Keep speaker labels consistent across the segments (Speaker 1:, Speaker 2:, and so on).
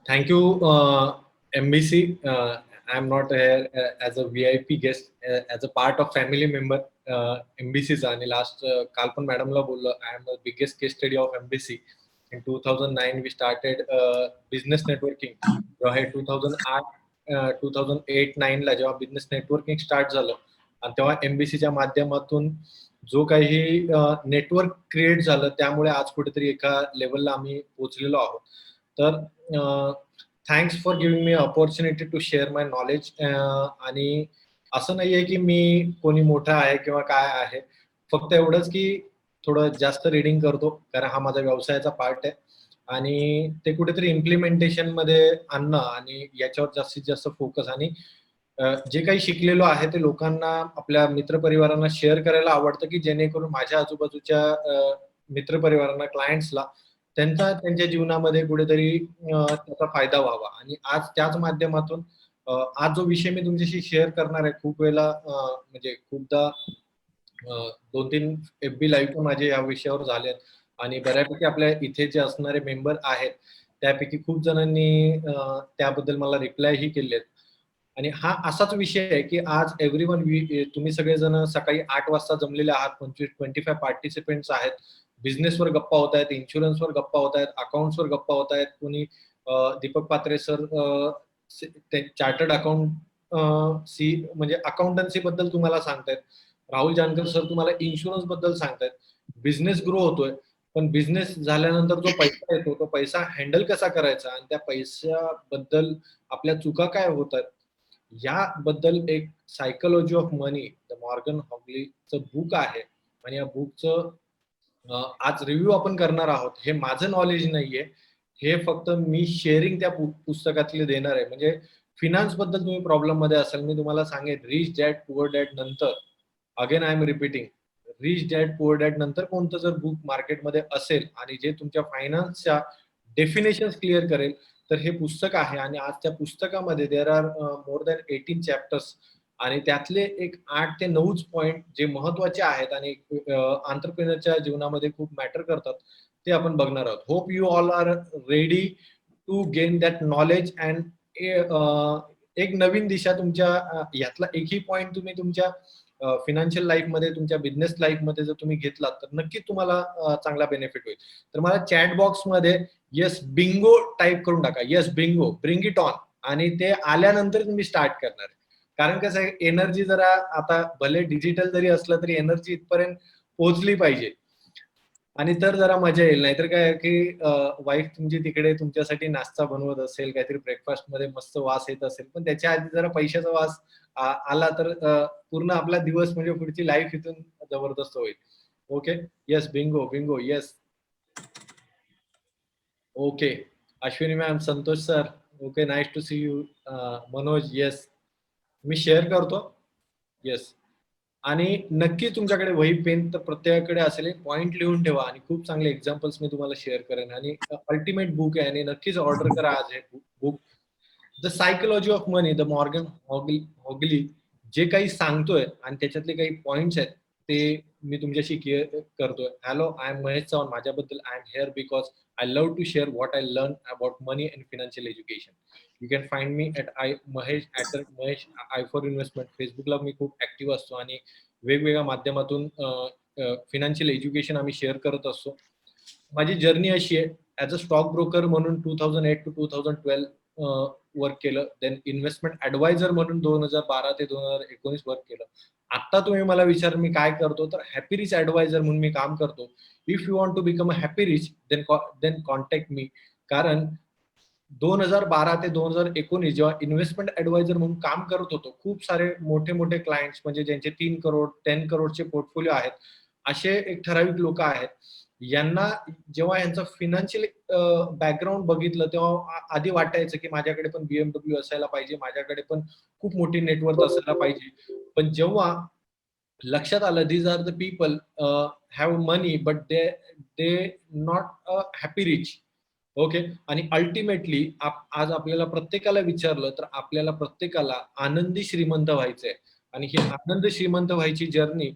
Speaker 1: Thank you, MBC. I'm not here as a VIP guest, as a part of family member MBCचा आणि last काल पण मॅडमला बोललो I am the biggest case study of MBC. In 2009 we started business networking. जेव्हा हे 2008 2008-9ला जेव्हा business networking start झालं आणि तेव्हा MBCच्या माध्यमातून जो काही नेटवर्क क्रिएट झालं त्यामुळे आज कुठेतरी एका लेवलला आम्ही पोहोचलेलो आहोत. तर thanks for giving me opportunity to share my knowledge. आणि असं नाहीये की मी कोणी मोठा आहे किंवा काय आहे, फक्त एवढंच की थोडं जास्त रीडिंग करतो कारण हा माझा व्यवसायाचा पार्ट आहे आणि ते कुठेतरी इम्प्लिमेंटेशन मध्ये आणणं आणि याच्यावर जास्तीत जास्त फोकस आणि जे काही शिकलेलो आहे ते लोकांना आपल्या मित्रपरिवारांना शेअर करायला आवडतं की जेणेकरून माझ्या आजूबाजूच्या मित्रपरिवारांना क्लायंट्सला त्यांच्या जीवनामध्ये कुठेतरी त्याचा फायदा व्हावा. आणि आज त्याच माध्यमातून आज जो विषय मी तुमच्याशी शेअर करणार आहे खूप वेळेला म्हणजे खूपदा 2-3 FB लाईव्ह पण माझे या विषयावर झाले आणि बऱ्यापैकी आपल्या इथे जे असणारे मेंबर आहेत त्यापैकी खूप जणांनी त्याबद्दल मला रिप्लायही केले आहेत. आणि हा असाच विषय आहे की आज एव्हरीवन तुम्ही सगळेजण सकाळी 8 वाजता जमलेले आहात. 25 पार्टिसिपेंट्स आहेत. बिझनेसवर गप्पा होत आहेत, इन्शुरन्सवर गप्पा होत आहेत, अकाउंट्सवर गप्पा होत आहेत. कोणी दीपक पात्रे सर चार्टर्ड अकाउंट म्हणजे अकाउंटन्सी बद्दल तुम्हाला सांगतायत. राहुल जानकर सर तुम्हाला इन्शुरन्स बद्दल सांगतायत. बिझनेस ग्रो होतोय, पण बिझनेस झाल्यानंतर जो पैसा येतो तो पैसा हँडल कसा करायचा आणि त्या पैशाबद्दल आपल्या चुका काय होतात याबद्दल एक psychology of money the Morgan हॉगलीचं बुक आहे. आणि या बुकचं आज रिव्ह्यू आपण करणार आहोत. हे माझं नॉलेज नाहीये, हे फक्त मी शेअरिंग त्या पुस्तकातले देणार आहे. म्हणजे फिनान्स बद्दल तुम्ही प्रॉब्लेम मध्ये असाल, मी तुम्हाला सांगेन रिच डॅड पुअर डॅड नंतर again I am repeating rich dad poor dad नंतर कोणतं जर बुक मार्केटमध्ये असेल आणि जे तुमच्या फायनान्सच्या डेफिनेशन क्लिअर करेल तर हे पुस्तक आहे. आणि आज त्या पुस्तकामध्ये there are more than 18 chapters आणि त्यातले एक 8 ते 9 पॉइंट जे महत्वाचे आहेत आणि आंतरप्रेनरच्या जीवनामध्ये खूप मॅटर करतात ते आपण बघणार आहोत. Hope you all are ready to gain that knowledge and एक नवीन दिशा तुमच्या यातला एकही पॉइंट तुम्ही तुमच्या फिनान्शियल लाईफ मध्ये तुमच्या बिझनेस लाईफ मध्ये जर तुम्ही घेतलात तर नक्कीच तुम्हाला चांगला बेनिफिट होईल. तर मला चॅट बॉक्स मध्ये येस बिंगो टाईप करून टाका. Yes Bingo, bring it on. आणि ते आल्यानंतर तुम्ही स्टार्ट करणार. कारण कसं आहे एनर्जी जरा आता भले डिजिटल जरी असलं तरी एनर्जी इथपर्यंत पोहोचली पाहिजे आणि तर जरा मजा येईल. नाहीतर काय की वाईफ तुमची तिकडे तुमच्यासाठी नाश्ता बनवत असेल, काहीतरी ब्रेकफास्ट मध्ये मस्त वास येत असेल, पण त्याच्या आधी जरा पैशाचा वास आला तर पूर्ण आपला दिवस म्हणजे पुढची लाईफ इथून जबरदस्त होईल. Okay. Yes bingo bingo. Yes. Okay. Ashwini ma'am, Santosh sir, okay, nice to see you. Manoj, yes, मी शेअर करतो. येस. आणि नक्की तुमच्याकडे वही पेन तर प्रत्येकाकडे असेल, एक पॉइंट लिहून ठेवा आणि खूप चांगले एक्झाम्पल्स मी तुम्हाला शेअर करेन. आणि अल्टिमेट बुक आहे आणि नक्कीच ऑर्डर करा आज हे book. The psychology of money the Morgan Housel जे काही सांगतोय आणि त्याच्यातले काही पॉइंट्स आहेत ते मी तुमच्याशी करतोय. Hello, I am Mahesh Chavan. माझ्याबद्दल I am here because I love to share what I learn about money and financial education. You can find me at Mahesh I for investment. फेसबुकला मी खूप ऍक्टिव्ह असतो आणि वेगवेगळ्या माध्यमातून फिनान्शियल एज्युकेशन आम्ही शेअर करत असतो. माझी जर्नी अशी आहे, ऍज अ स्टॉक ब्रोकर म्हणून 2008 to 2012 वर्क केलं. देन इन्व्हेस्टमेंट ऍडवायझर म्हणून 2012 ते 2019 वर्क केलं. आता तुम्ही मला विचार मी काय करतो, तर हॅपी रिच ऍडवायझर म्हणून मी काम करतो. If you want to become a happy rich then contact me. कारण 2012 ते 2019 जेव्हा इन्व्हेस्टमेंट ऍडवायझर म्हणून काम करत होतो, खूप सारे मोठे मोठे क्लायंट्स म्हणजे ज्यांचे 3 करोड 10 करोडचे पोर्टफोलिओ आहेत, असे एक ठराविक लोक आहेत. यांना जेव्हा यांचं फिनान्शियल बॅकग्राऊंड बघितलं तेव्हा आधी वाटायचं की माझ्याकडे पण BMW असायला पाहिजे, माझ्याकडे पण खूप मोठी नेटवर्थ असायला पाहिजे. पण जेव्हा लक्षात आलं these are the people have money but they not a happy rich. Okay. आणि अल्टिमेटली आज आपल्याला प्रत्येकाला विचारलं तर आपल्याला प्रत्येकाला आनंदी श्रीमंत व्हायचंय. आणि ही आनंद श्रीमंत व्हायची जर्नी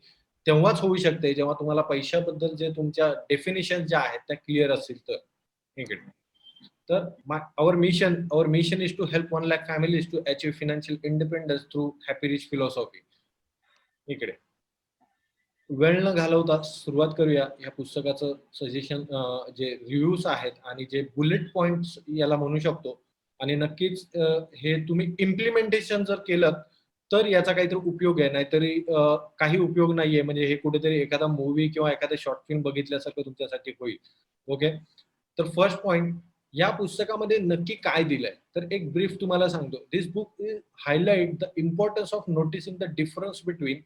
Speaker 1: तेव्हाच होऊ शकते जेव्हा तुम्हाला पैशाबद्दल जे तुमच्या डेफिनेशन ज्या आहेत त्या क्लिअर असतील तर. तर our mission is to help 1 lakh families to achieve financial independence through happy rich philosophy. इकडे वेळ न घालवता सुरुवात करूया या पुस्तकाचं सजेशन, जे रिव्ह्यूज आहेत आणि जे बुलेट पॉइंट्स याला म्हणू शकतो. आणि नक्कीच हे तुम्ही इम्प्लिमेंटेशन जर केलं तर याचा काहीतरी उपयोग आहे, नाहीतरी काही उपयोग नाहीये. म्हणजे हे कुठेतरी एखादा मूव्ही किंवा एखादा शॉर्ट फिल्म बघितल्यासारखं तुमच्यासाठी होईल. ओके. तर फर्स्ट पॉइंट, या पुस्तकामध्ये नक्की काय दिलंय तर एक ब्रीफ तुम्हाला सांगतो. This book highlight the importance of noticing the difference between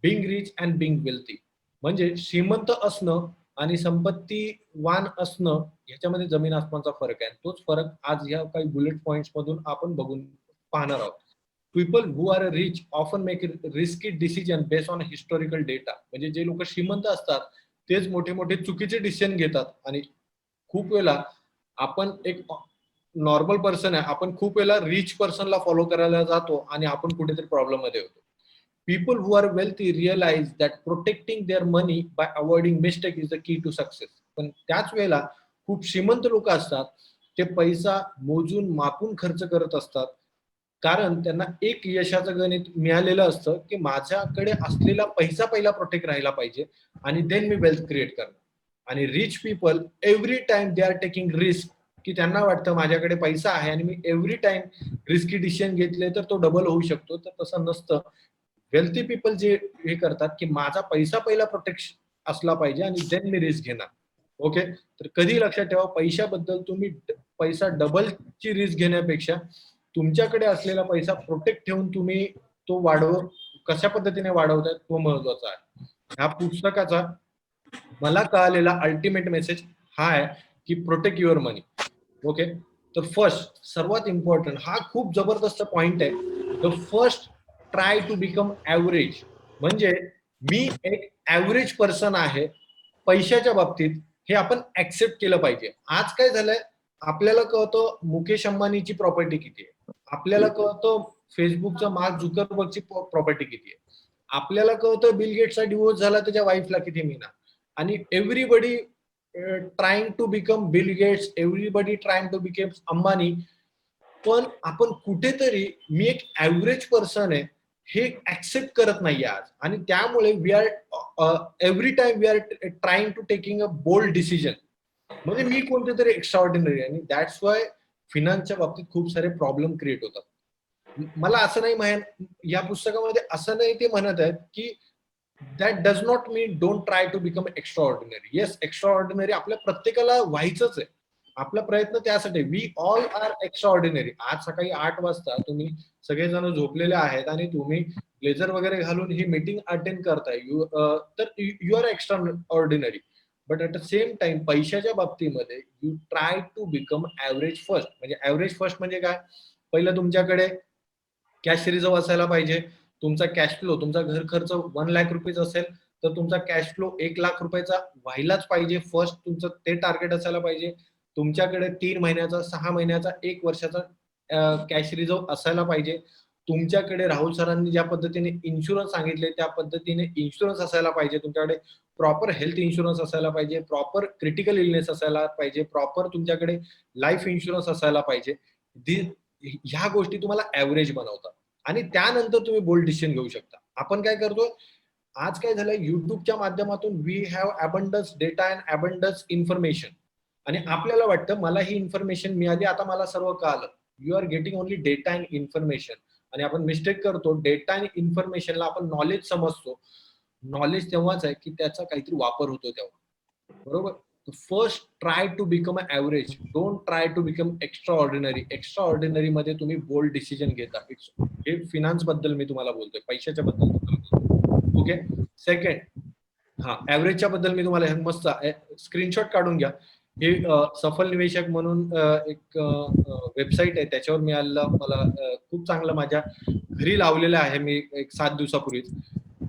Speaker 1: being rich and being wealthy. म्हणजे श्रीमंत असणं आणि संपत्तीवान असणं ह्याच्यामध्ये जमीन आसमानचा फरक आहे. तोच फरक आज ह्या काही बुलेट पॉइंट्स मधून आपण बघून पाहणार आहोत. People who are rich often make risky decision based on historical data. म्हणजे जे लोक श्रीमंत असतात तेच मोठे मोठे चुकीचे डिसिजन घेतात. आणि खूप वेळा आपण एक नॉर्मल पर्सन आहे, आपण खूप वेळा रिच पर्सनला फॉलो करायला जातो आणि आपण कुठेतरी प्रॉब्लेम मध्ये होतो. People who are wealthy realize that protecting their money by avoiding mistake is the key to success. पण त्याच वेळेला खूप श्रीमंत लोक असतात, ते पैसा मोजून मापून खर्च करत असतात, कारण त्यांना एक यशाचं गणित मिळालेलं असतं की माझ्याकडे असलेला पैसा पहिला प्रोटेक्ट राहिला पाहिजे आणि देन मी वेल्थ क्रिएट करणार. आणि rich people every time they are taking risk, की त्यांना वाटतं माझ्याकडे पैसा आहे आणि मी एव्हरी टाइम रिस्की डिसिजन घेतले तर तो डबल होऊ शकतो. तर तसं नसतं. वेल्थी पीपल जे हे करतात की माझा पैसा पहिला प्रोटेक्शन असला पाहिजे आणि देन मी रिस्क घेणार. ओके. तर कधी लक्षात ठेवा, पैशाबद्दल तुम्ही पैसा डबलची रिस्क घेण्यापेक्षा तुमच्याकडे असलेला पैसा प्रोटेक्ट ठेवून तुम्ही तो कशा पद्धतीने वाढवताय तो महत्वाचा आहे. ह्या पुस्तकाचा मला कळालेला अल्टिमेट मेसेज हा आहे की प्रोटेक्ट युअर मनी. ओके. तर फर्स्ट, सर्वात इम्पॉर्टंट, हा खूप जबरदस्त पॉइंट आहे. The first, try to become average. म्हणजे मी एक ऍव्हरेज पर्सन आहे पैशाच्या बाबतीत, हे आपण ऍक्सेप्ट केलं पाहिजे. आज काय झालंय, आपल्याला कळतं मुकेश अंबानीची प्रॉपर्टी किती आहे, आपल्याला कळतं फेसबुकचा मार्क झुकरबर्गची प्रॉपर्टी किती आहे, आपल्याला कळतं बिल गेट्सचा डिवोर्स झाला त्याच्या वाईफला किती मिळणार. आणि everybody trying to become Bill Gates, everybody trying to become Ambani. पण आपण कुठेतरी मी एक ऍव्हरेज पर्सन आहे हे ऍक्सेप्ट करत नाहीये आज. आणि त्यामुळे we are every time we are trying to taking a bold decision. म्हणजे मी कोणते तरी एक्स्ट्रा ऑर्डिनरी. आणि दॅट्स वाय फिनान्सच्या बाबतीत खूप सारे प्रॉब्लेम क्रिएट होतात. मला असं नाही या पुस्तकामध्ये असं नाही ते म्हणत आहेत की that does not mean don't try to become extraordinary. Yes, extraordinary आपल्या प्रत्येकाला व्हायचंच आहे. आपला प्रयत्न त्यासाठी, we all are extraordinary. आज सकाळी 8 वाजता तुम्ही सगळेजण झोपलेले आहेत आणि तुम्ही ब्लेझर वगैरे घालून ही मीटिंग अटेंड करताय, तर you are extraordinary. But at the same time पैशाच्या बाबतीमध्ये you try to become average first. म्हणजे ऍव्हरेज फर्स्ट म्हणजे काय, पहिलं तुमच्याकडे कॅश रिझर्व्ह असायला पाहिजे. तुमचा कॅश फ्लो, तुमचा घर खर्च 1 लाख रुपये असेल तर तुमचा कॅश फ्लो 1 लाख रुपयाचा व्हायलाच पाहिजे. फर्स्ट तुमचं ते टार्गेट असायला पाहिजे. तुमच्याकडे 3 महिन्याचा, 6 महिन्याचा, 1 वर्षाचा कॅश रिझर्व्ह असायला पाहिजे. तुमच्याकडे राहुल सरांनी ज्या पद्धतीने इन्शुरन्स सांगितले त्या पद्धतीने इन्शुरन्स असायला पाहिजे. तुमच्याकडे प्रॉपर हेल्थ इन्शुरन्स असायला पाहिजे, प्रॉपर क्रिटिकल इलनेस असायला पाहिजे, प्रॉपर तुमच्याकडे लाईफ इन्शुरन्स असायला पाहिजे. ह्या गोष्टी तुम्हाला ऍव्हरेज बनवतात आणि त्यानंतर तुम्ही बोल्ड डिसिजन घेऊ शकता. आपण काय करतो, आज काय झालं, युट्यूबच्या माध्यमातून we have abundance data and abundance information. आणि आपल्याला वाटतं मला ही इन्फॉर्मेशन मिळाली, आता मला सर्व कळालं. You are getting only data and information. आणि आपण मिस्टेक करतो, डेटा आणि इन्फॉर्मेशनला आपण नॉलेज समजतो. नॉलेज तेव्हाच आहे की त्याचा काहीतरी वापर होतो तेव्हा. बरोबर. First try to become a average, don't try to become extraordinary. Extraordinary मध्ये तुम्ही बोल्ड डिसिजन घेता. हे फिनान्स बद्दल मी तुम्हाला बोलतोय, पैशाच्या बद्दल. ओके. सेकंड, हा ऍव्हरेजच्या बद्दल मी तुम्हाला मस्त स्क्रीनशॉट काढून घ्या. हे सफल निवेशक म्हणून एक वेबसाईट आहे, त्याच्यावर मिळालेलं मला खूप चांगलं माझ्या घरी लावलेलं आहे मी एक 7 दिवसापूर्वीच.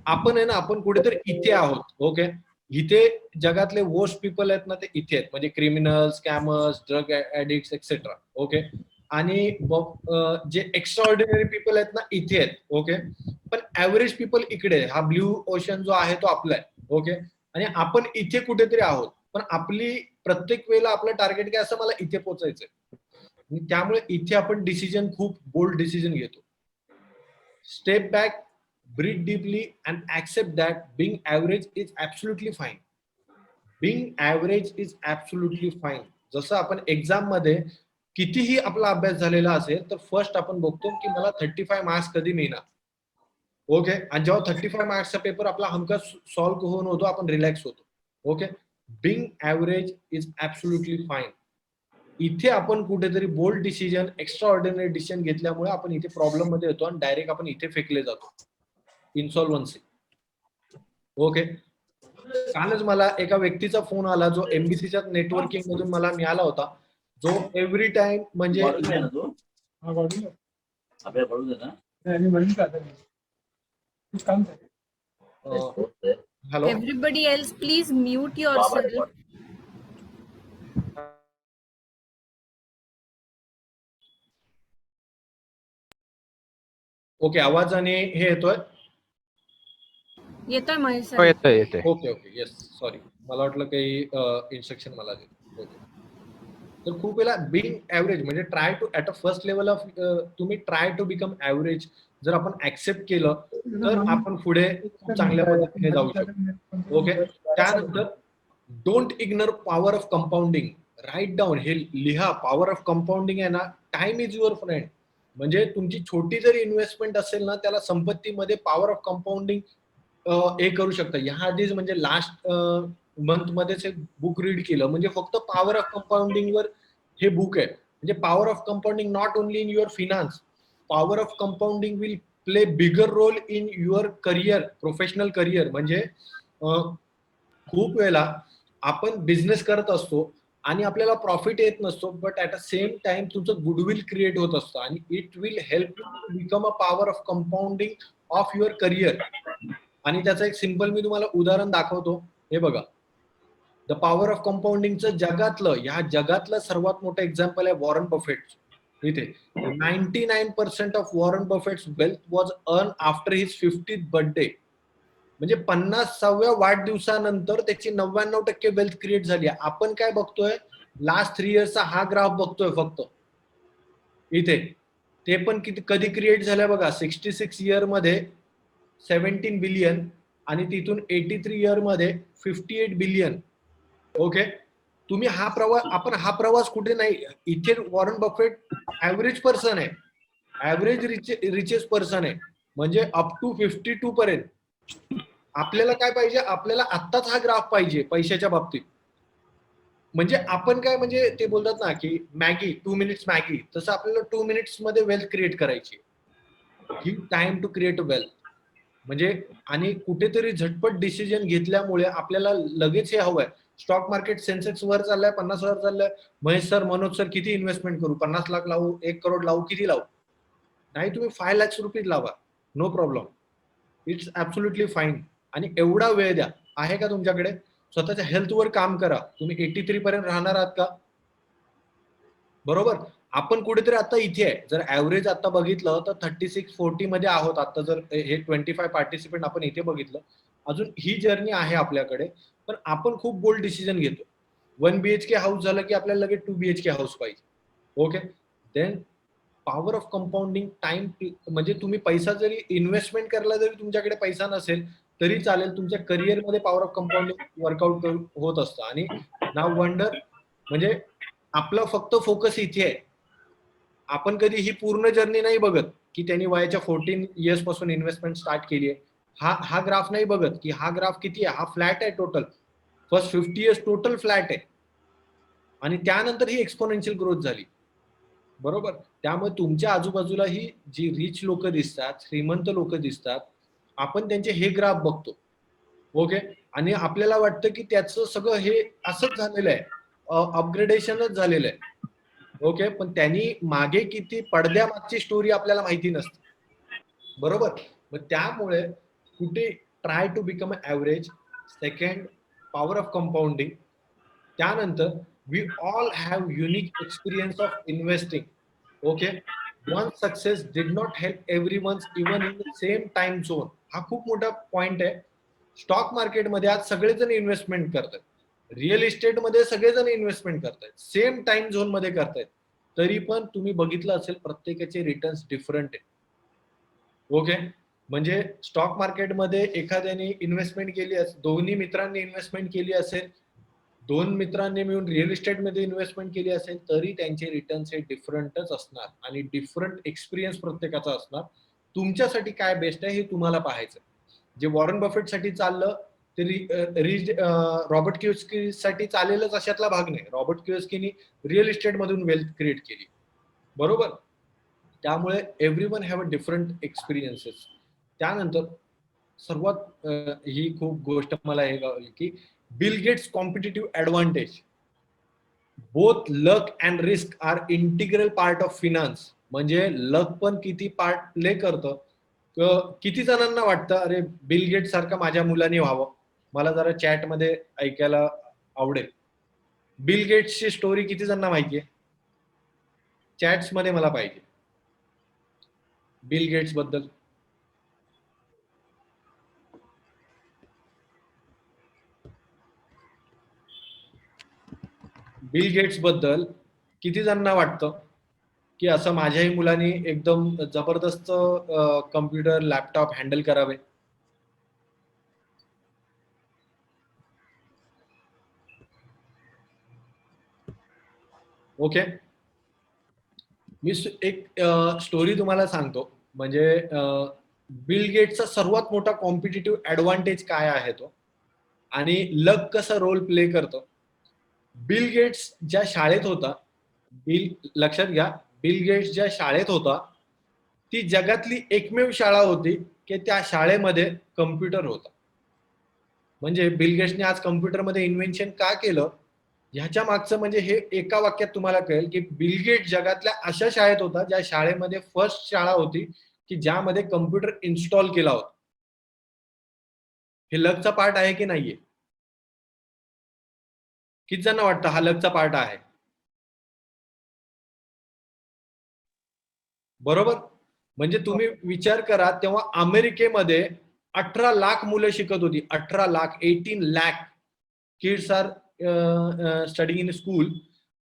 Speaker 1: आपण आहे ना, आपण कुठेतरी इथे आहोत. ओके. इथे जगातले वर्स्ट पीपल आहेत ना ते इथे आहेत. म्हणजे criminals, scammers, drug addict etcetera. Okay. आणि जे एक्स्ट्रा ऑर्डिनरी पीपल आहेत ना इथे आहेत. ओके. पण ऍव्हरेज पीपल इकडे, हा ब्ल्यू ओशन जो आहे तो आपला आहे. ओके. आणि आपण इथे कुठेतरी आहोत. पण आपली प्रत्येक वेळेला आपलं टार्गेट काय असं, मला इथे पोहोचायचंय. आणि त्यामुळे इथे आपण डिसिजन खूप बोल्ड डिसिजन घेतो. Step back, breathe deeply and accept that being average is absolutely fine. Being average is absolutely fine. जसं आपण एक्झाम मध्ये कितीही आपला अभ्यास झालेला असेल तर फर्स्ट आपण बघतो की मला 35 मार्क्स कधी मिळणार. ओके, आणि जेव्हा 35 मार्क्सचा पेपर आपला हमखास सॉल्व्ह होऊन होतो आपण रिलॅक्स होतो. Okay, being average is absolutely fine. इथे आपण कुठेतरी bold decision, extraordinary decision घेतल्यामुळे आपण इथे प्रॉब्लेम मध्ये येतो आणि डायरेक्ट आपण इथे फेकले जातो, इन्सॉल्वन्सी. ओके, कालच मला एका व्यक्तीचा फोन आला जो एमबीसीच्या नेटवर्किंग मधून मला मिळाला होता, जो एव्हरी टाइम म्हणजे hello.
Speaker 2: Everybody else, please mute yourself.
Speaker 1: Okay, आवाज आणि हे येतोय?
Speaker 2: येतोय महेश सर.
Speaker 3: हो, येतोय येतोय.
Speaker 1: ओके ओके, येस, सॉरी, मला वाटलं काही इन्स्ट्रक्शन मला दे. ओके, तर खूप वेळा बिंग ऍव्हरेज म्हणजे try to at a first level of, तुम्ही ट्राय टू बिकम ऍव्हरेज जर आपण ऍक्सेप्ट केलं तर आपण पुढे खूप चांगल्या पद्धतीने जाऊ शकतो. ओके, त्यानंतर don't ignore power of compounding. Write down, हे लिहा, पॉवर ऑफ कंपाऊंडिंग आहे ना, टाइम इज युअर फ्रेंड. म्हणजे तुमची छोटी जरी इन्व्हेस्टमेंट असेल ना, त्याला संपत्तीमध्ये पॉवर ऑफ कंपाऊंडिंग हे करू शकता. ह्या आधीच म्हणजे लास्ट मंथ मध्येच एक बुक रीड केलं, म्हणजे फक्त पॉवर ऑफ कंपाऊंडिंग वर हे बुक आहे. म्हणजे power of compounding not only in your finance, power of compounding will play bigger role in your career, professional career. म्हणजे खूप वेळेला आपण बिझनेस करत असतो आणि आपल्याला प्रॉफिट येत नसतो, but at a same time तुमचं गुडविल क्रिएट होत असतं आणि it will help you to become a power of compounding of your career. आणि त्याचं एक सिंपल मी तुम्हाला उदाहरण दाखवतो. हे बघा, द पॉवर ऑफ कंपाऊंडिंगचं ह्या जगातलं सर्वात मोठं एक्झाम्पल आहे वॉरन बफेट. इथे 99% of Warren Buffett's wealth was earn after his 50th birthday. म्हणजे 50व्या वाढदिवसानंतर त्याची 99% वेल्थ क्रिएट झाली. आपण काय बघतोय, लास्ट 3 इयर्सचा हा ग्राफ बघतोय फक्त इथे. ते पण किती कधी क्रिएट झाल्या बघा, 66 इयर मध्ये 17 बिलियन आणि तिथून 83 इयर मध्ये 58 बिलियन. ओके, तुम्ही आपण हा प्रवास कुठे नाही. इथे वॉरन बफेट ऍव्हरेज पर्सन आहे, ऍव्हरेज रिचेस्ट पर्सन आहे, म्हणजे अप टू 52 पर्यंत. आपल्याला काय पाहिजे, आपल्याला आत्ताच हा ग्राफ पाहिजे पैशाच्या बाबतीत. म्हणजे आपण काय, म्हणजे ते बोलतात ना की मॅगी 2 मिनिट्स मॅगी, तसं आपल्याला 2 मिनिट्स मध्ये वेल्थ क्रिएट करायची. Give time to create wealth. म्हणजे आणि कुठेतरी झटपट डिसिजन घेतल्यामुळे आपल्याला लगेच हे हवंय. स्टॉक मार्केट सेन्सेक्स वर चाललंय, 50,000 चाललंय. महेश सर, मनोज सर, किती इन्व्हेस्टमेंट करू, 50 लाख लावू, 1 करोड लावू, किती लावू? नाही, तुम्ही 5 लाख रुपीज लावा, no problem, it's absolutely fine. आणि एवढा वेळ द्या, आहे का तुमच्याकडे? स्वतःच्या हेल्थवर काम करा. तुम्ही 83 पर्यंत राहणार आहात का? बरोबर. आपण कुठेतरी आता इथे आहे. जर ऍव्हरेज आता बघितलं तर 36-40 मध्ये आहोत आता. जर हे 25 पार्टिसिपेंट आपण इथे बघितलं, अजून ही जर्नी आहे आपल्याकडे. पण आपण खूप बोल्ड डिसिजन घेतो. 1 BHK हाऊस झालं की आपल्याला लगेच 2 BHK हाऊस पाहिजे. Okay, then power of compounding time. म्हणजे तुम्ही पैसा जरी इन्व्हेस्टमेंट करायला जरी तुमच्याकडे पैसा नसेल तरी चालेल, तुमच्या करिअरमध्ये पॉवर ऑफ कंपाऊंडिंग वर्कआउट होत असतं. आणि नाव वंडर म्हणजे आपला फक्त फोकस इथे आहे. आपण कधी ही पूर्ण जर्नी नाही बघत की त्यांनी वयाच्या 14 इयर्स पासून इन्व्हेस्टमेंट स्टार्ट केली आहे. हा ग्राफ नाही बघत की हा ग्राफ किती आहे, हा फ्लॅट आहे total. First 50 years total flat आहे आणि त्यानंतर ही एक्सपोनेन्शियल ग्रोथ झाली. बरोबर. त्यामुळे तुमच्या आजूबाजूला ही जी रिच लोक दिसतात, श्रीमंत लोक दिसतात, आपण त्यांचे हे ग्राफ बघतो. ओके, आणि आपल्याला वाटतं की त्याचं सगळं हे असंच झालेलं आहे, अपग्रेडेशनच झालेलं आहे. ओके, पण त्यांनी मागे किती पडद्यामागची स्टोरी आपल्याला माहिती नसते. बरोबर. मग त्यामुळे कुठे try to become a average. Second, power of compounding. त्यानंतर we all have unique experience of investing. Okay, one success did not help everyone even in the same time zone. हा खूप मोठा पॉइंट आहे. स्टॉक मार्केटमध्ये आज सगळेजण investment करतात, real इस्टेटमध्ये सगळेजण इन्व्हेस्टमेंट करतायत, सेम टाइम झोन मध्ये करतायत. तरी पण तुम्ही बघितलं असेल प्रत्येकाचे रिटर्न्स डिफरंट आहे. ओके, म्हणजे स्टॉक मार्केटमध्ये एखाद्याने इन्व्हेस्टमेंट केली असेल, दोन्ही मित्रांनी इन्व्हेस्टमेंट केली असेल, 2 मित्रांनी मिळून रिअल इस्टेटमध्ये इन्व्हेस्टमेंट केली असेल, तरी त्यांचे रिटर्न्स हे डिफरंटच असणार आणि डिफरंट एक्सपिरियन्स प्रत्येकाचा असणार. तुमच्यासाठी काय बेस्ट आहे हे तुम्हाला पाहायचं. जे वॉरन बफेटसाठी चाललं ते रॉबर्ट कियोस्की साठी चालेलच अशातला भाग नाही. रॉबर्ट कियोस्कीनी रिअल इस्टेट मधून वेल्थ क्रिएट केली, बरोबर. त्यामुळे everyone have a different experiences. त्यानंतर सर्वात ही खूप गोष्ट मला हे कळली की Bill Gates competitive advantage. Both luck and risk are integral part of finance. म्हणजे लक पण किती पार्ट प्ले करतं. किती जणांना वाटतं अरे बिल गेट सारखं माझ्या मुलाने व्हावं. मला जरा चॅट मध्ये ऐकायला आवडेल. बिल गेट्सची स्टोरी किती जणांना माहितीये? चॅट्स मध्ये मला पाहिजे बिल गेट्स बद्दल. बिल गेट्स बद्दल किती जणांना वाटतं की असं माझ्याही मुलाने एकदम जबरदस्त कम्प्युटर लॅपटॉप हँडल करावे? ओके, मी एक स्टोरी तुम्हाला सांगतो. म्हणजे बिल गेट्सचा सर्वात मोठा कॉम्पिटिटिव्ह ऍडव्हान्टेज काय आहे तो, आणि लक कसा रोल प्ले करतो. बिल गेट्स ज्या शाळेत होता, लक्षात घ्या, बिल गेट्स ज्या शाळेत होता ती जगातली एकमेव शाळा होती की त्या शाळेमध्ये कम्प्युटर होता. म्हणजे बिल गेट्सने आज कम्प्युटरमध्ये इन्व्हेन्शन का केलं ह्याच्या मागचं म्हणजे हे एका वाक्यात तुम्हाला कळेल की बिल गेट जगातल्या अशा शाळेत होता ज्या शाळेमध्ये फर्स्ट शाळा होती की ज्यामध्ये कम्प्युटर इन्स्टॉल केला होता. हे लकचा पार्ट आहे की नाहीये? किती जण वाटतं हा लकचा पार्ट आहे? बरोबर. म्हणजे तुम्ही विचार करा तेव्हा अमेरिकेमध्ये 18 लाख मुलं शिकत होती. 18 lakh, 18 lakh kids are studying in school.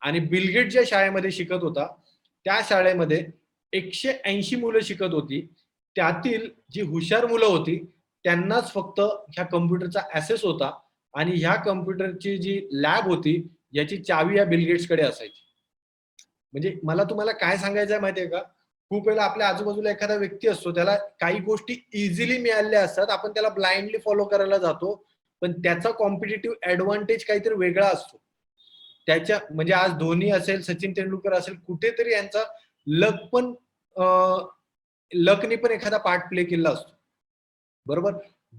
Speaker 1: आणि बिल गेट ज्या शाळेमध्ये शिकत होता त्या शाळेमध्ये 180 मुलं शिकत होती. त्यातील जी हुशार मुलं होती त्यांनाच फक्त ह्या कम्प्युटरचा ऍसेस होता आणि ह्या कम्प्युटरची जी लॅब होती याची चावी या बिल गेट्सकडे असायची. म्हणजे मला तुम्हाला काय सांगायचं आहे माहितीये का, खूप वेळा आपल्या आजूबाजूला एखादा व्यक्ती असतो त्याला काही गोष्टी इझिली मिळाल्या असतात, आपण त्याला ब्लाइंडली फॉलो करायला जातो, पण त्याचा कॉम्पिटिटिव्ह ऍडव्हान्टेज काहीतरी वेगळा असतो. त्याच्या म्हणजे आज धोनी असेल, सचिन तेंडुलकर असेल, कुठेतरी यांचा लक पण लकनी पण एखादा पार्ट प्ले केला असतो, बरोबर.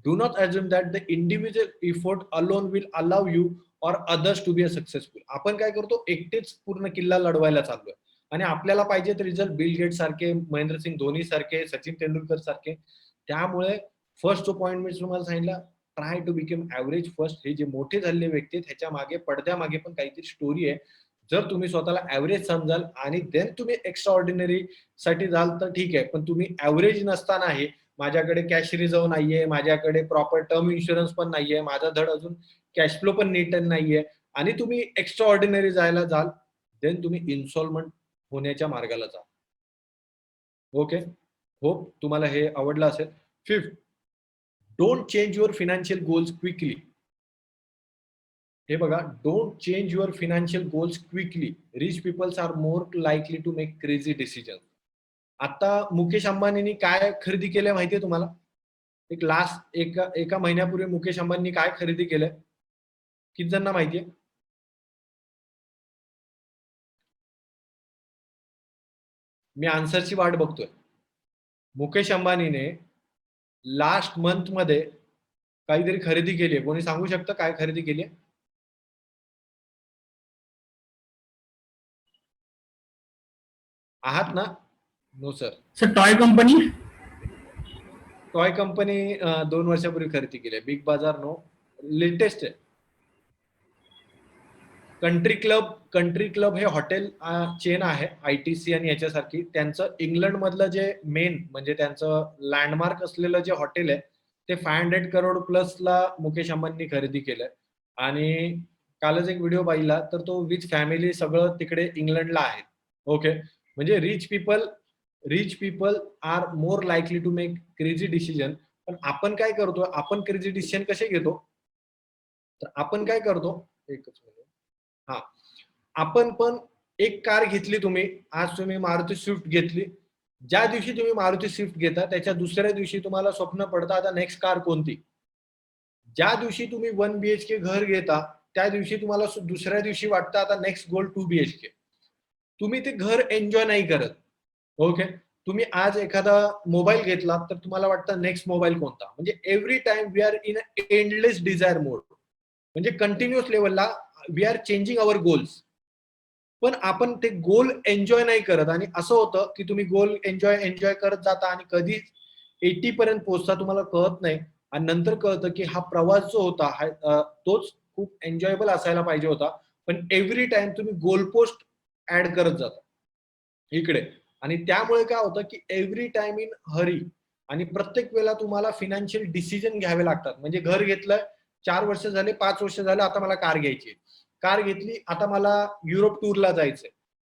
Speaker 1: Do not assume that the individual effort alone will allow you or others to be a successful. आपण काय करतो, एकटेच पूर्ण किल्ला लढवायला चाललोय आणि आपल्याला पाहिजे तर रिझल्ट बिल गेट सारखे, महेंद्रसिंग धोनी सारखे, सचिन तेंडुलकर सारखे. त्यामुळे फर्स्ट जो पॉईंट मी तुम्हाला सांगितला, try to become average first. हे जे मोठे झालेले व्यक्ती आहेत ह्याच्या मागे, पडद्यामागे पण काहीतरी स्टोरी आहे. जर तुम्ही स्वतःला ऍव्हरेज समजाल आणि देन तुम्ही एक्स्ट्रा ऑर्डिनरी साठी जाल तर ठीक आहे, पण तुम्ही ऍव्हरेज नसताना आहे, माझ्याकडे कॅश रिझर्व नाहीये, माझ्याकडे प्रॉपर टर्म इन्शुरन्स पण नाहीये, माझा धड अजून कॅश फ्लो पण नीट नाहीये, आणि तुम्ही एक्स्ट्रा ऑर्डिनरी जायला जाल, देन तुम्ही इन्स्टॉलमेंट होण्याच्या मार्गाला जा. ओके, होप तुम्हाला हे आवडलं असेल. Fifth, don't change your financial goals quickly. हे बघा, don't change your financial goals quickly. Rich peoples are more likely to make crazy decision. आता मुकेश अंबानींनी काय खरेदी केलंय माहितीये तुम्हाला? एक लास्ट एका महिन्यापूर्वी मुकेश अंबानी काय खरेदी केलंय? किती जणांना माहितीये? मी आन्सरची वाट बघतोय. मुकेश अंबानीने लास्ट मंथ मध्ये काहीतरी खरेदी केली आहे. कोणी सांगू शकतं काय खरेदी केली आहे? आहात ना? No sir.
Speaker 3: Sir toy company.
Speaker 1: Toy company 2 वर्षापूर्वी खरेदी केली आहे. बिग बाजार नो, लेटेस्ट आहे. कंट्री क्लब हे हॉटेल चेन आहे, ITC आणि याच्यासारखी. त्यांचं इंग्लंड मधलं जे मेन म्हणजे त्यांचं लँडमार्क असलेलं जे हॉटेल आहे ते 500 करोड प्लस ला मुकेश अंबानी खरेदी केलंय. आणि कालच एक व्हिडिओ पाहिला तर तो विथ फॅमिली सगळं तिकडे इंग्लंडला आहे. ओके, म्हणजे rich people are more likely to make crazy decision. पण आपण काय करतो, आपण क्रेझी डिसिजन कसे घेतो, तर आपण काय करतो, एकच मिनिट, हा, आपण पण एक कार घेतली तुम्ही, आज तुम्ही मारुती स्विफ्ट घेतली, ज्या दिवशी तुम्ही मारुती स्विफ्ट घेता त्याच्या दुसऱ्या दिवशी तुम्हाला स्वप्न पडतं आता नेक्स्ट कार कोणती. ज्या दिवशी तुम्ही 1 BHK घर घेता त्या दिवशी तुम्हाला दुसऱ्या दिवशी वाटतं आता नेक्स्ट गोल 2 BHK. तुम्ही ते घर एन्जॉय नाही करत. ओके, तुम्ही आज एखादा मोबाईल घेतला तर तुम्हाला वाटतं नेक्स्ट मोबाईल कोणता. म्हणजे every time we are in endless desire mode. म्हणजे कंटिन्युअस लेवलला we are changing our goals. पण आपण ते गोल एन्जॉय नाही करत आणि असं होतं की तुम्ही गोल एन्जॉय करत जाता आणि कधी 80 पर्यंत पोहोचता तुम्हाला कळत नाही आणि नंतर कळतं की हा प्रवास जो होता तोच खूप एन्जॉयबल असायला पाहिजे होता. पण एव्हरी टाइम तुम्ही गोल पोस्ट ऍड करत जाता इकडे आणि त्यामुळे काय होतं की एव्हरी टाइम इन हरी आणि प्रत्येक वेळेला तुम्हाला फिनान्शियल डिसिजन घ्यावे लागतात. म्हणजे घर घेतलं 4 वर्ष झाले, 5 वर्ष झाले, आता मला कार घ्यायची, कार घेतली, आता मला युरोप टूरला जायचंय.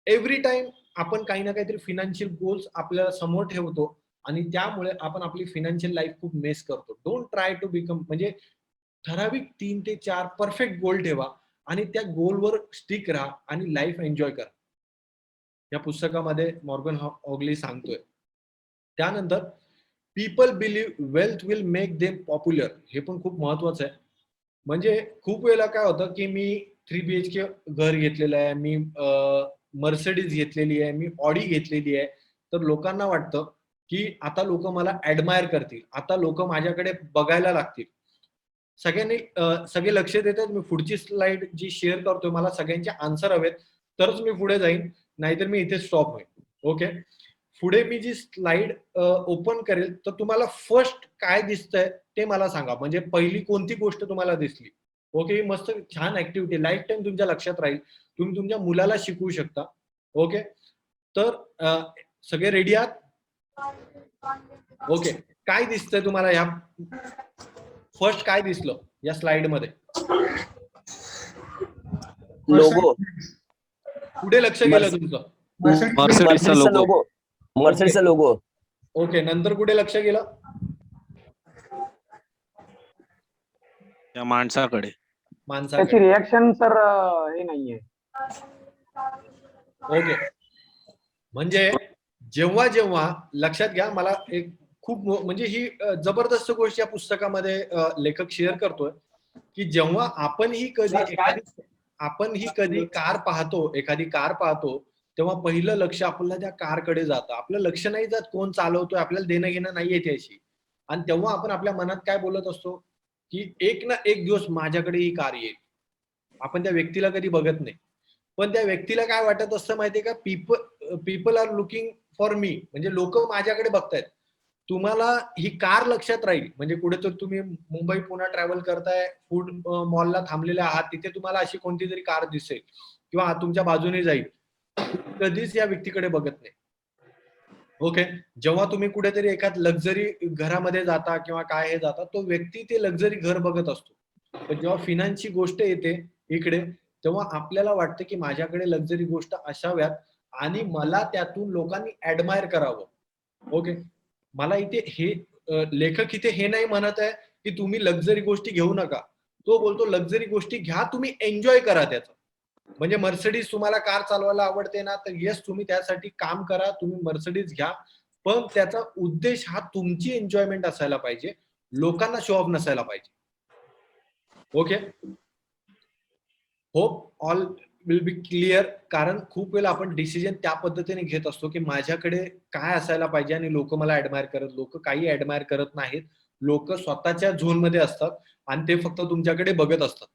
Speaker 1: एव्हरी टाइम आपण काही ना काहीतरी फिनान्शियल गोल्स आपल्याला समोर ठेवतो आणि त्यामुळे आपण आपली फिनान्शियल लाईफ खूप मेस करतो. डोंट ट्राय टू बिकम, म्हणजे ठराविक 3 ते 4 परफेक्ट गोल ठेवा आणि त्या गोलवर स्टिक राहा आणि लाईफ एन्जॉय करा. या पुस्तकामध्ये मॉर्गन ऑगली सांगतोय. त्यानंतर people believe wealth will make them popular, हे पण खूप महत्वाचं आहे. म्हणजे खूप वेळेला काय होतं की मी 3 BHK घर घेतलेलं आहे, मी मर्सिडीज घेतलेली आहे, मी ऑडी घेतलेली आहे, तर लोकांना वाटतं की आता लोक मला ऍडमायर करतील, आता लोक माझ्याकडे बघायला लागतील. सगळे लक्ष देतात. मी पुढची स्लाइड जी शेअर करतोय मला सगळ्यांचे आन्सर हवेत तरच मी पुढे जाईन, नाहीतर मी इथे स्टॉप होईल. ओके, पुढे मी जी स्लाइड ओपन करेल तर तुम्हाला फर्स्ट काय दिसतंय ते मला सांगा. म्हणजे पहिली कोणती गोष्ट तुम्हाला दिसली. ओके, ही मस्त छान ऍक्टिव्हिटी लाईफ टाइम तुमच्या लक्षात राहील, तुम्ही तुमच्या मुलाला शिकवू शकता. ओके, तर सगळे रेडी आहात? ओके, काय दिसतंय तुम्हाला ह्या फर्स्ट काय दिसलं या स्लाइड मध्ये?
Speaker 3: लोगो.
Speaker 1: कुठे लक्ष गेलं तुमचं?
Speaker 3: मर्सिडीजचा लोगो. मर्सिडीजचा लोगो.
Speaker 1: ओके, नंतर कुठे लक्ष गेलं?
Speaker 4: त्या माणसाकडे.
Speaker 5: त्याची रिॲक्शन सर हे नाहीये.
Speaker 1: ओके, म्हणजे जेव्हा जेव्हा लक्षात घ्या, मला एक खूप म्हणजे ही जबरदस्त गोष्ट या पुस्तकामध्ये लेखक शेअर करतोय की जेव्हा आपण ही कधी कार पाहतो तेव्हा पहिलं लक्ष आपल्याला त्या कारकडे जातं. आपलं लक्ष नाही जात कोण चालवतोय, आपल्याला देणं घेणं नाहीये त्याशी. आणि तेव्हा आपण आपल्या मनात काय बोलत असतो की एक ना एक दिवस माझ्याकडे ही कार येईल. आपण त्या व्यक्तीला कधी बघत नाही, पण त्या व्यक्तीला काय वाटत असतं माहितीये का, people are looking for me, म्हणजे लोक माझ्याकडे बघतायत. तुम्हाला ही कार लक्षात राहील, म्हणजे कुठे तर तुम्ही मुंबई पुणे ट्रॅव्हल करताय, फूड मॉलला थांबलेले आहात, तिथे तुम्हाला अशी कोणती तरी कार दिसेल किंवा तुमच्या बाजूने जाईल, कधीच या व्यक्तीकडे बघत नाही. ओके, जेव्हा तुम्ही कुठेतरी एखाद लक्झरी घरामध्ये जाता किंवा काय हे जाता, तो व्यक्ती ते लक्झरी घर बघत असतो. पण जेव्हा फिनान्सची गोष्ट येते इकडे, तेव्हा आपल्याला वाटतं की माझ्याकडे लक्झरी गोष्ट असाव्यात आणि मला त्यातून लोकांनी ऍडमायर करावं. ओके, मला इथे हे लेखक इथे हे नाही म्हणत आहे की तुम्ही लक्झरी गोष्टी घेऊ नका. तो बोलतो लक्झरी गोष्टी घ्या, तुम्ही एन्जॉय करा त्याचं. म्हणजे मर्सिडीज तुम्हाला कार चालवायला आवडते ना, तर येस तुम्ही त्यासाठी काम करा, तुम्ही मर्सिडीज घ्या, पण त्याचा उद्देश हा तुमची एन्जॉयमेंट असायला पाहिजे, लोकांना शो ऑफ नसायला पाहिजे. Okay, hope all will be clear. कारण खूप वेळा आपण डिसिजन त्या पद्धतीने घेत असतो की माझ्याकडे काय असायला पाहिजे आणि लोक मला ऍडमायर लोक काही ऍडमायर करत नाहीत. लोक स्वतःच्या झोन मध्ये असतात आणि ते फक्त तुमच्याकडे बघत असतात.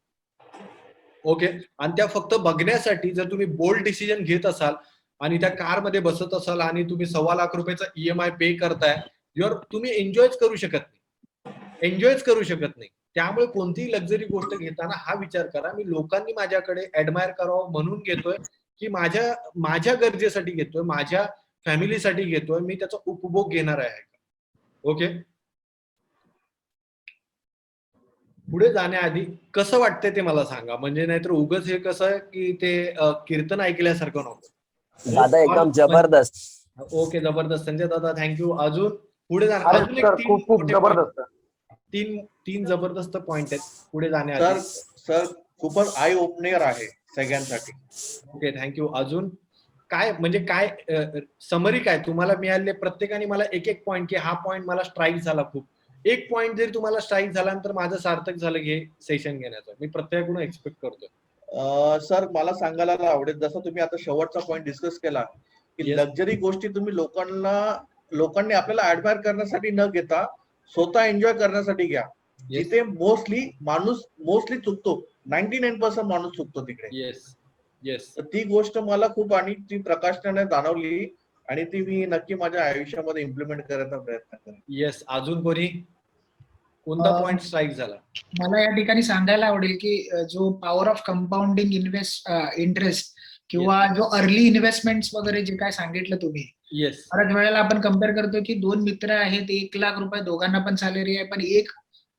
Speaker 1: ओके, आणि त्या फक्त बघण्यासाठी जर तुम्ही बोल्ड डिसिजन घेत असाल आणि त्या कार मध्ये बसत असाल आणि तुम्ही ₹1,25,00,000 EMI पे करताय, तुम्ही एन्जॉयच करू शकत नाही. त्यामुळे कोणतीही लक्झरी गोष्ट घेताना हा विचार करा, मी लोकांनी माझ्याकडे ऍडमायर करावं म्हणून घेतोय की माझ्या गरजेसाठी घेतोय, माझ्या फॅमिलीसाठी घेतोय, मी त्याचा उपभोग घेणार आहे. ओके, पुढे जाण्याआधी कसं वाटतंय ते मला सांगा. म्हणजे नाहीतर उगच हे कसं आहे की ते कीर्तन ऐकल्यासारखं नको.
Speaker 3: दादा एकदम जबरदस्त.
Speaker 1: ओके, जबरदस्त संजय दादा, थँक्यू. अजून पुढे जाणार,
Speaker 5: अरे
Speaker 1: अजून एक
Speaker 5: सर
Speaker 1: तीन
Speaker 5: खूप खूप
Speaker 1: मोठे
Speaker 5: जबरदस्त.
Speaker 1: तीन जबरदस्त पॉइंट आहेत पुढे
Speaker 6: सर
Speaker 1: जाण्याआधी.
Speaker 6: सर खूपच आय ओपनर आहे सगळ्यांसाठी.
Speaker 1: Okay, thank you. अजून काय म्हणजे काय समरी काय तुम्हाला मिळाले? प्रत्येकाने मला एक एक पॉइंट, की हा पॉइंट मला स्ट्राईक झाला खूप. एक पॉइंट जरी तुम्हाला स्ट्राईक झाला तर माझं सार्थक झालं हे सेशन घेण्याचं. मी प्रत्येकाकडून एक्सपेक्ट करतो.
Speaker 6: सर मला सांगायला आवडेल, जसं तुम्ही आता शेवटचा पॉइंट डिस्कस केला की
Speaker 1: Yes.
Speaker 6: लक्झरी गोष्टी तुम्ही लोकांनी आपल्याला ऍडमायर करण्यासाठी न घेता स्वतः एन्जॉय करण्यासाठी घ्या.
Speaker 1: Yes.
Speaker 6: जिथे मोस्टली चुकतो, 99% माणूस चुकतो तिकडे.
Speaker 1: Yes yes.
Speaker 6: तर ती गोष्ट मला खूप आणि ती प्रकाशनाने जाणवली आणि ती मी नक्की माझ्या आयुष्यामध्ये इम्प्लिमेंट करायचा प्रयत्न करेन.
Speaker 1: येस. अजून कोणी कोणता
Speaker 7: अं,
Speaker 1: पॉइंट स्ट्राईक झाला?
Speaker 7: मला या ठिकाणी सांगायला आवडेल की जो पॉवर ऑफ कंपाऊंडिंग इंटरेस्ट किंवा जो अर्ली इन्व्हेस्टमेंट्स वगैरे जे काय सांगितलं तुम्ही,
Speaker 1: येस
Speaker 7: बऱ्याच वेळेला आपण कम्पेअर करतो की दोन मित्र आहेत, 1 लाख रुपये दोघांना पण सॅलरी आहे, पण एक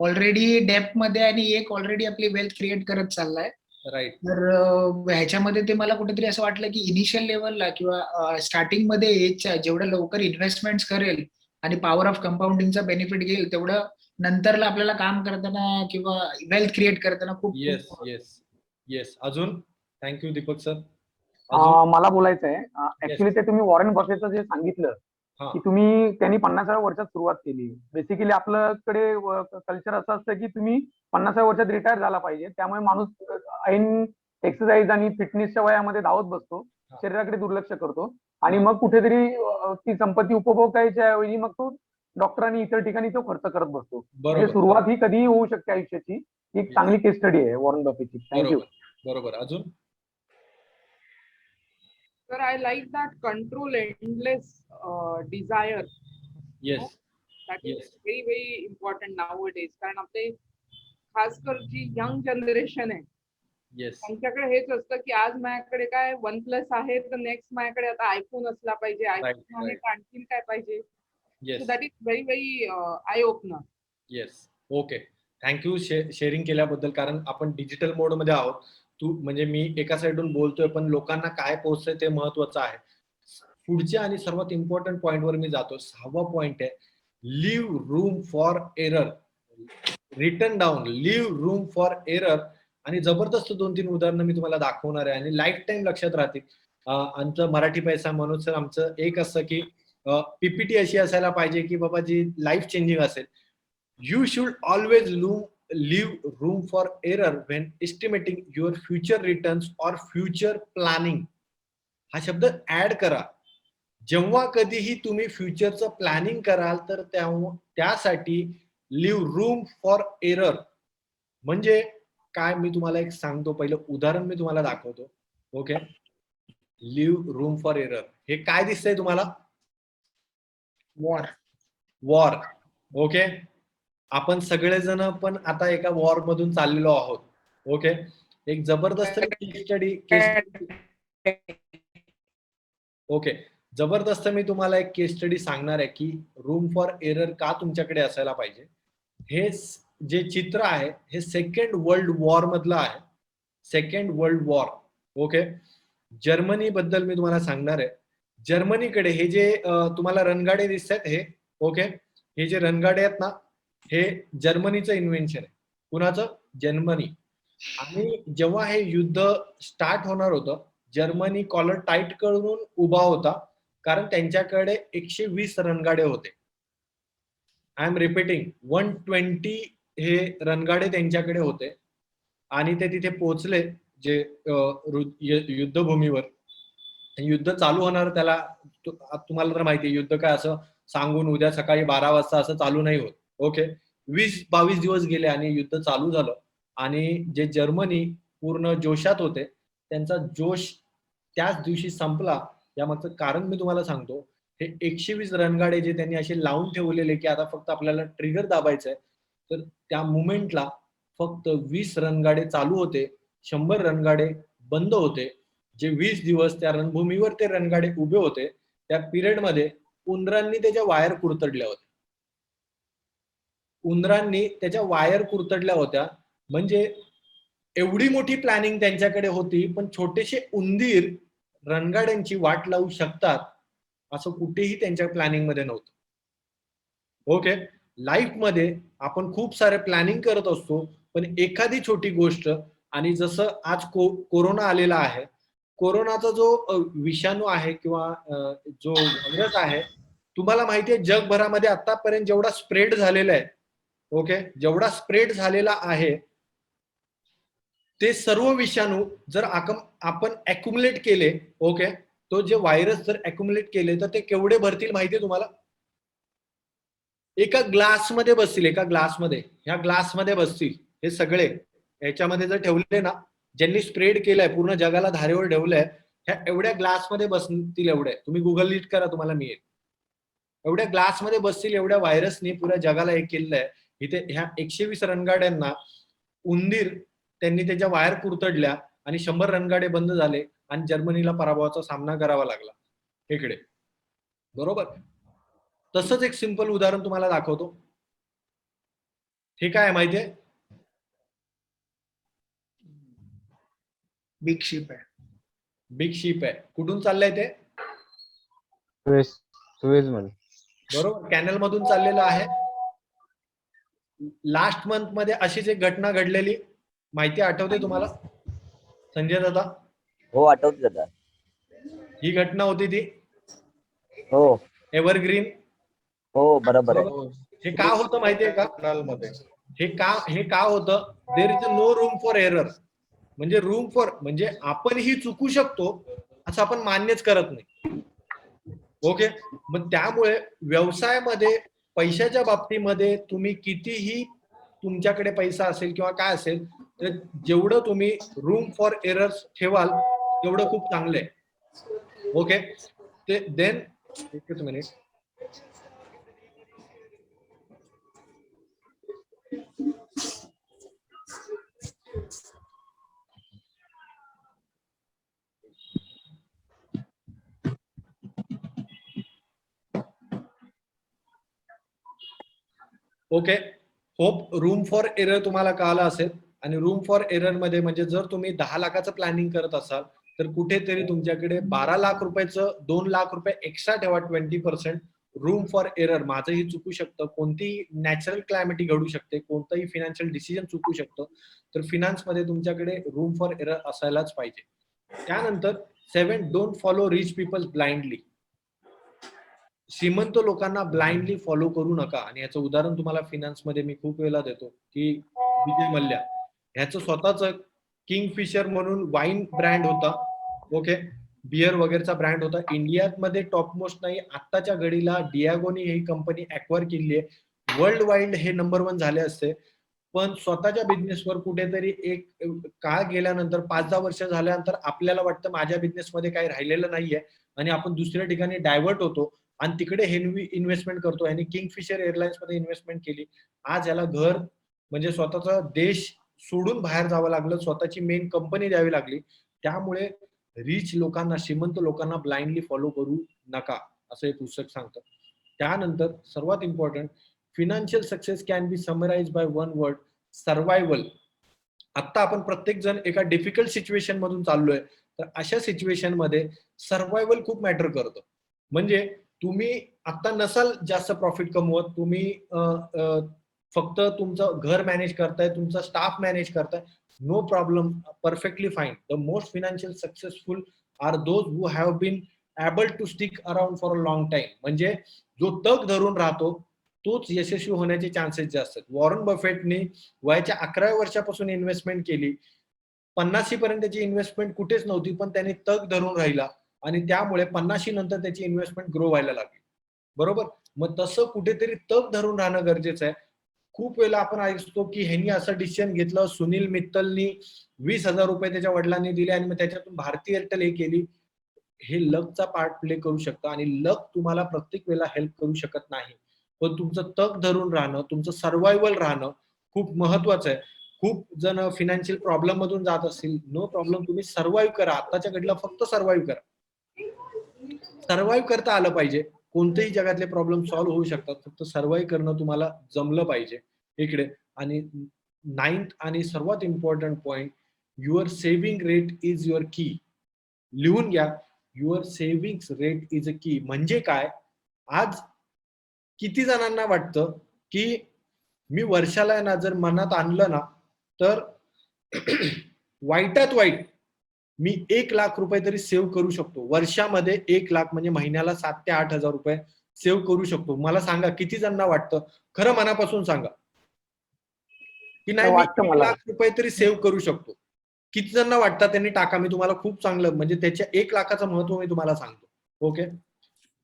Speaker 7: ऑलरेडी डेप्थ मध्ये आणि एक ऑलरेडी आपली वेल्थ क्रिएट करत चाललाय.
Speaker 1: राईट.
Speaker 7: तर ह्याच्यामध्ये ते मला कुठेतरी असं वाटलं की इनिशियल लेवलला किंवा स्टार्टिंग मध्ये एजच्या जेवढं लवकर इन्व्हेस्टमेंट करेल आणि पॉवर ऑफ कंपाऊंडिंगचा बेनिफिट घेईल, तेवढं नंतरला आपल्याला काम करताना किंवा वेल्थ क्रिएट करताना खूप
Speaker 1: येस येस येस. अजून थँक्यू दीपक सर.
Speaker 5: मला बोलायचं आहे ऍक्च्युली ते तुम्ही वॉरेन बफेटचं जे सांगितलं
Speaker 1: हा.
Speaker 5: की त्यांनी 50व्या वर्षात सुरुवात केली. बेसिकली आपल्याकडे कल्चर असं असतं की तुम्ही 50व्या वर्षात रिटायर झाला पाहिजे. त्यामुळे माणूस ऐन एक्सरसाइज आणि फिटनेसच्या वयामध्ये धावत बसतो, शरीराकडे दुर्लक्ष करतो आणि मग कुठेतरी ती संपत्ती उपभोगायच्या ऐवजी मग तो डॉक्टर आणि इतर ठिकाणी तो खर्च करत बसतो. म्हणजे
Speaker 1: बरोबर
Speaker 5: सुरुवात ही कधीही होऊ शकते आयुष्याची. ही एक चांगली केस स्टडी आहे वॉरेन बफेटची. थँक्यू.
Speaker 1: बरोबर बरोबर. अजून
Speaker 8: Sir, I like that control endless desire.
Speaker 1: Yes
Speaker 8: That is
Speaker 1: Yes.
Speaker 8: very, very important nowadays. कारण आपले खास कर जी यंग जनरेशन आहे
Speaker 1: येस
Speaker 8: त्यांच्याकडे हेच असतं की आज माझ्याकडे काय OnePlus आहे तर नेक्स्ट माझ्याकडे आता आयफोन असला पाहिजे, आयफोन आहे
Speaker 1: right.
Speaker 8: तर आणखीन काय पाहिजे.
Speaker 1: Yes
Speaker 8: so that is very very eye opener.
Speaker 1: Yes. Okay, thank you sharing केल्याबद्दल. कारण आपण डिजिटल मोड मध्ये आहोत. म्हणजे मी एका साईडून बोलतोय पण लोकांना काय पोहोचतंय ते महत्वाचं आहे. पुढच्या आणि सर्वात इम्पॉर्टंट पॉइंटवर मी जातो. 6वा पॉइंट आहे leave room for error. Return down, leave room for error. आणि जबरदस्त 2-3 उदाहरणं मी तुम्हाला दाखवणार आहे आणि लाईफ टाईम लक्षात राहतील. आमचं मराठी पैसा मनोज सर आमचं एक असं की पीपीटी अशी असायला पाहिजे की बाबा जी लाईफ चेंजिंग असेल. You should always leave room for error when estimating your future returns or future planning. हा शब्द ऍड करा. जेव्हा कधीही तुम्ही फ्युचरचं प्लॅनिंग कराल तर त्यासाठी लिव्ह रूम फॉर एरर म्हणजे काय मी तुम्हाला एक सांगतो. पहिलं उदाहरण मी तुम्हाला दाखवतो. Okay, leave room for error हे काय दिसतंय तुम्हाला? वॉर. ओके, आपण सगळेजण पण आता एका वॉर मधून चाललेलो आहोत. ओके, एक जबरदस्त जबरदस्त मी तुम्हाला एक केस स्टडी सांगणार आहे की रूम फॉर एरर का तुमच्याकडे असायला पाहिजे. हे जे चित्र आहे हे सेकंड वर्ल्ड वॉर मधलं आहे. Second world war. Okay, Germany बद्दल मी तुम्हाला सांगणार आहे. जर्मनीकडे हे जे तुम्हाला रणगाडे दिसत आहेत हे, ओके, हे जे रणगाडे आहेत ना हे जर्मनीचं इन्व्हेन्शन आहे. कुणाचं? जर्मनी. आणि जेव्हा हे युद्ध स्टार्ट होणार होतं जर्मनी कॉलर टाईट करून उभा होता कारण त्यांच्याकडे 120 रणगाडे होते. आय एम रिपीटिंग, 120 हे रणगाडे त्यांच्याकडे होते आणि ते तिथे पोहोचले जे युद्धभूमीवर. युद्ध चालू होणार त्याला तुम्हाला तर माहिती आहे युद्ध काय असं सांगून उद्या सकाळी 12 वाजता असं चालू नाही होत. ओके, 20-22 दिवस गेले आणि युद्ध चालू झालं आणि जे जर्मनी पूर्ण जोशात होते त्यांचा जोश त्याच दिवशी संपला. यामागचं कारण मी तुम्हाला सांगतो. हे 120 रणगाडे जे त्यांनी असे लावून ठेवलेले की आता फक्त आपल्याला ट्रिगर दाबायचंय तर त्या मुमेंटला फक्त 20 रणगाडे चालू होते, 100 रणगाडे बंद होते. जे 20 दिवस त्या रणभूमीवर ते रणगाडे उभे होते त्या पिरियड मध्ये उंदरांनी त्याच्या वायर कुरतडल्या होत्या. उंदरांनी त्याच्या वायर कुरतडल्या होत्या. म्हणजे एवढी मोठी प्लॅनिंग त्यांच्याकडे होती पण छोटेसे उंदीर रणगाड्यांची वाट लावू शकतात असं कुठेही त्यांच्या प्लॅनिंग मध्ये नव्हतं. ओके, लाईफ मध्ये आपण खूप सारे प्लॅनिंग करत असतो, पण एखादी छोटी गोष्ट, आणि जसं आज कोरोना आलेला आहे, कोरोनाचा जो विषाणू आहे किंवा जो व्हायरस आहे, तुम्हाला माहिती आहे जगभरामध्ये आतापर्यंत जेवढा स्प्रेड झालेला आहे, ओके, जेवढा स्प्रेड झालेला आहे, ते सर्व विषाणू जर आपण अॅक्युमुलेट केले, ओके, तो जे व्हायरस जर अॅक्युमुलेट केले तर ते केवढे भरतील माहिती आहे तुम्हाला? एका ग्लासमध्ये बसतील, एका ग्लासमध्ये, ह्या ग्लासमध्ये बसतील हे सगळे. याच्यामध्ये जर ठेवले ना, ज्यांनी स्प्रेड केलंय, पूर्ण जगाला धारेवर ठेवलंय, ह्या एवढ्या ग्लासमध्ये बसतील एवढे. तुम्ही गुगल लीट करा, तुम्हाला मिळेल. एवढ्या ग्लासमध्ये बसतील एवढ्या व्हायरसनी पुऱ्या जगाला हे केलेलं आहे. इथे ह्या 120 रणगाड्यांना उंदीर त्यांनी त्याच्या वायर कुरतडल्या आणि 100 रणगाडे बंद झाले आणि जर्मनीला पराभवाचा सामना करावा लागला इकडे, बरोबर. तसंच एक सिंपल उदाहरण तुम्हाला दाखवतो. हे काय माहितीये?
Speaker 7: बिग शिप आहे.
Speaker 1: बिग शिप आहे. कुठून चाललंय ते?
Speaker 9: सुएझ मध्ये.
Speaker 1: बरोबर, कॅनल मधून चाललेलं आहे. लास्ट मंथ मध्ये अशीच एक घटना घडलेली, माहिती आठवते तुम्हाला संजय दादा?
Speaker 3: हो, आठवते दादा.
Speaker 1: ही घटना होती ती
Speaker 3: हो
Speaker 1: एव्हरग्रीन.
Speaker 3: हो, बरोबर आहे.
Speaker 1: हे का होतं माहितीये का?
Speaker 6: मध्ये
Speaker 1: हे का होतं? There is no room for error. म्हणजे रूम फॉर म्हणजे आपणही चुकू शकतो असं आपण मान्यच करत नाही. ओके, मग त्यामुळे व्यवसायामध्ये पैशाच्या बाबतीमध्ये तुम्ही कितीही तुमच्याकडे पैसा असेल किंवा काय असेल, तर जेवढं तुम्ही रूम फॉर एरर्स ठेवाल तेवढं खूप चांगलं आहे. ओके, ते देन एकच minute. Okay, hope room for error तुम्हाला कळालं असेल. आणि रूम फॉर एरर मध्ये म्हणजे जर तुम्ही 10 लाखाचं प्लॅनिंग करत असाल तर कुठेतरी तुमच्याकडे 12 लाख रुपयाचं 2 लाख रुपये एक्स्ट्रा ठेवा. 20% रूम फॉर एरर. माझंही चुकू शकतं, कोणतीही नॅचरल क्लायमेटी घडू शकते, कोणतंही फिनान्शियल डिसिजन चुकू शकतं, तर फिनान्स मध्ये तुमच्याकडे रूम फॉर एरर असायलाच पाहिजे. त्यानंतर 7, don't follow rich people blindly. श्रीमंत लोकांना ब्लाइंडली फॉलो करू नका. आणि याचं उदाहरण तुम्हाला फिनान्स मध्ये मी खूप वेळा देतो की विजय मल्ल्या, ह्याचं स्वतःच किंगफिशर म्हणून वाईन ब्रँड होता. ओके, बियर वगैरेचा ब्रँड होता. इंडियामध्ये टॉप मोस्ट नाही, आत्ताच्या घडीला डियागोनी ही कंपनी ऍक्वायर केली आहे. वर्ल्ड वाईड हे नंबर 1 झाले असते, पण स्वतःच्या बिझनेसवर कुठेतरी एक काळ गेल्यानंतर 5-10 वर्ष झाल्यानंतर आपल्याला वाटतं माझ्या बिझनेसमध्ये काही राहिलेलं नाहीये आणि आपण दुसऱ्या ठिकाणी डायव्हर्ट होतो आणि तिकडे हेवी इन्व्हेस्टमेंट करतो. आणि किंगफिशर एअरलाइन्स मध्ये इन्व्हेस्टमेंट केली. आज याला घर म्हणजे स्वतःचा देश सोडून बाहेर जावं लागलं, स्वतःची मेन कंपनी द्यावी लागली. त्यामुळे रिच लोकांना, श्रीमंत लोकांना ब्लाइंडली फॉलो करू नका असं हे पुस्तक सांगतं. त्यानंतर सर्वात important, financial success can be summarise by one word, survival. आता आपण प्रत्येक जण एका डिफिकल्ट सिच्युएशन मधून चाललोय, तर अशा सिच्युएशन मध्ये सर्व्हायव्हल खूप मॅटर करतं. म्हणजे तुम्ही आता नसाल जास्त प्रॉफिट कमवत, तुम्ही फक्त तुमचं घर मॅनेज करताय, तुमचा स्टाफ मॅनेज करताय, no problem, perfectly fine. The most financial successful are those who have been able to stick around for a long time. म्हणजे जो तग धरून राहतो तोच यशस्वी होण्याचे चान्सेस जास्त आहेत. वॉरन बफेटने वयाच्या 11व्या वर्षापासून इन्व्हेस्टमेंट केली, 50 पर्यंत त्याची इन्व्हेस्टमेंट कुठेच नव्हती, पण त्याने तग धरून राहिला आणि त्यामुळे 50 नंतर त्याची इन्व्हेस्टमेंट ग्रो व्हायला लागली. बरोबर, मग तसं कुठेतरी तग धरून राहणं गरजेचं आहे. खूप वेळेला आपण ऐकतो की ह्यांनी असं डिसिजन घेतलं, सुनील मित्तलनी 20,000 रुपये त्याच्या वडिलांनी दिले आणि मग त्याच्यातून भारती एअरटेल हे केली. हे लकचा पार्ट प्ले करू शकतं आणि लक तुम्हाला प्रत्येक वेळेला हेल्प करू शकत नाही, पण तुमचं तग धरून राहणं, तुमचं सर्व्हायव्हल राहणं खूप महत्वाचं आहे. खूप जण फिनान्शियल प्रॉब्लेम मधून जात असतील, नो प्रॉब्लेम, तुम्ही सर्व्हाइव्ह करा. आताच्या घडीला फक्त सर्व्हाइव्ह करा. सर्व्हाइव्ह करता आलं पाहिजे. कोणतेही जगातले प्रॉब्लेम सॉल्व्ह होऊ शकतात, फक्त सर्व्हाइव्ह करणं तुम्हाला जमलं पाहिजे इकडे. आणि 9th आणि सर्वात important point, your saving rate is your की. लिहून घ्या, your savings rate is a की. म्हणजे काय, आज किती जणांना वाटतं की मी वर्षाला आहे ना जर मनात आणलं ना तर वाईटात वाईट मी 1 लाख रुपये तरी सेव्ह करू शकतो वर्षामध्ये. 1 लाख म्हणजे महिन्याला 7 ते 8 हजार रुपये सेव्ह करू शकतो. मला सांगा किती जणांना वाटतं, खरं मनापासून सांगा की नाही मी
Speaker 5: वाटतं
Speaker 1: 1
Speaker 5: मला.
Speaker 1: लाख रुपये तरी सेव्ह करू शकतो. किती जणांना वाटतं त्यांनी टाका. मी तुम्हाला खूप चांगलं म्हणजे त्याच्या 1 लाखाचं महत्व मी तुम्हाला सांगतो. ओके,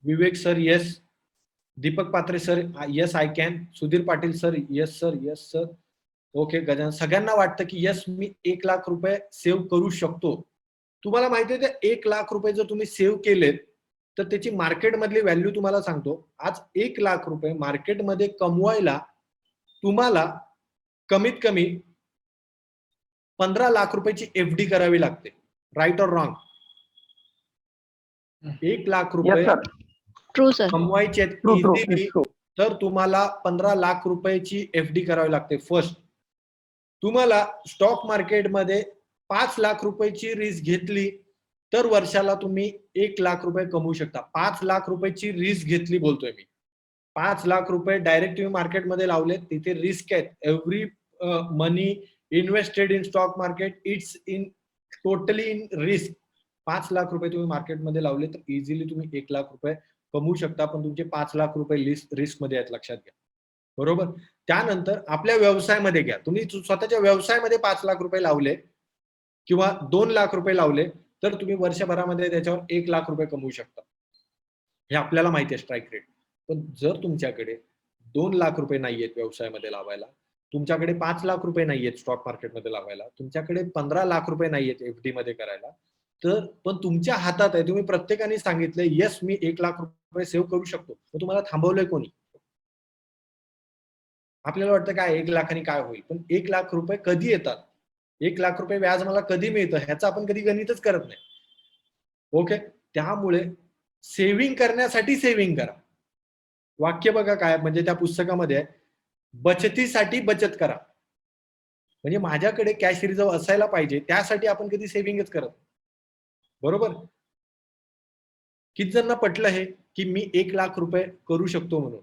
Speaker 1: विवेक सर येस, दीपक पात्रे sir yes I can, Sudhir Patil sir yes sir, yes sir. Okay, Gajanan, सगळ्यांना वाटतं की येस मी 1 लाख रुपये सेव्ह करू शकतो. तुम्हाला माहिती आहे ते 1 लाख रुपये जर तुम्ही सेव्ह केलेत तर त्याची मार्केटमधली व्हॅल्यू तुम्हाला सांगतो. आज 1 लाख रुपये मार्केटमध्ये कमवायला तुम्हाला कमीत कमी 15 लाख रुपयाची FD करावी लागते. Right or wrong? 1 lakh
Speaker 5: yes
Speaker 1: रुपये
Speaker 5: सर.
Speaker 2: True sir.
Speaker 1: कमवायचे आहेत
Speaker 5: ट्रू ट्रू
Speaker 1: easily,
Speaker 5: ट्रू.
Speaker 1: तर तुम्हाला 15 लाख रुपयाची FD करावी लागते. फर्स्ट, तुम्हाला स्टॉक मार्केटमध्ये 5 लाख रुपयाची रिस्क घेतली तर वर्षाला तुम्ही 1 लाख रुपये कमवू शकता. 5 लाख रुपयाची रिस्क घेतली बोलतोय मी. 5 लाख रुपये डायरेक्ट तुम्ही मार्केटमध्ये लावले, तिथे रिस्क आहेत. Every money invested in stock market it's in totally in risk. 5 lakh रुपये तुम्ही मार्केटमध्ये लावले तर इझिली तुम्ही 1 लाख रुपये कमवू शकता. पण तुमचे 5 लाख रुपये रिस्क मध्ये आहेत, लक्षात घ्या. बरोबर. त्यानंतर आपल्या व्यवसायामध्ये घ्या. तुम्ही स्वतःच्या व्यवसायामध्ये 5 लाख रुपये लावले किंवा 2 लाख रुपये लावले तर तुम्ही वर्षभरामध्ये त्याच्यावर 1 लाख रुपये कमवू शकता. हे आपल्याला माहिती आहे स्ट्राईक रेट. पण जर तुमच्याकडे 2 लाख रुपये नाहीयेत व्यवसायामध्ये लावायला, तुमच्याकडे 5 लाख रुपये नाहीयेत स्टॉक मार्केटमध्ये लावायला, तुमच्याकडे 15 लाख रुपये नाहीयेत FD मध्ये करायला, तर पण तुमच्या हातात आहे, तुम्ही प्रत्येकाने सांगितलंय येस मी 1 लाख रुपये सेव्ह करू शकतो, तर तुम्हाला थांबवलंय कोणी? आपल्याला वाटतं काय 1 लाखाने काय होईल, पण 1 लाख रुपये कधी येतात, 1 लाख रुपये व्याज मला कधी मिळतं ह्याचं आपण कधी गणितच करत नाही. ओके, त्यामुळे सेव्हिंग करण्यासाठी सेव्हिंग करा. वाक्य बघा काय, म्हणजे त्या पुस्तकामध्ये आहे, बचतीसाठी बचत करा. म्हणजे माझ्याकडे कॅश रिझर्व असायला पाहिजे, त्यासाठी आपण कधी सेव्हिंगच करत. बरोबर. किती जणांना पटलं हे की मी 1 लाख रुपये करू शकतो म्हणून?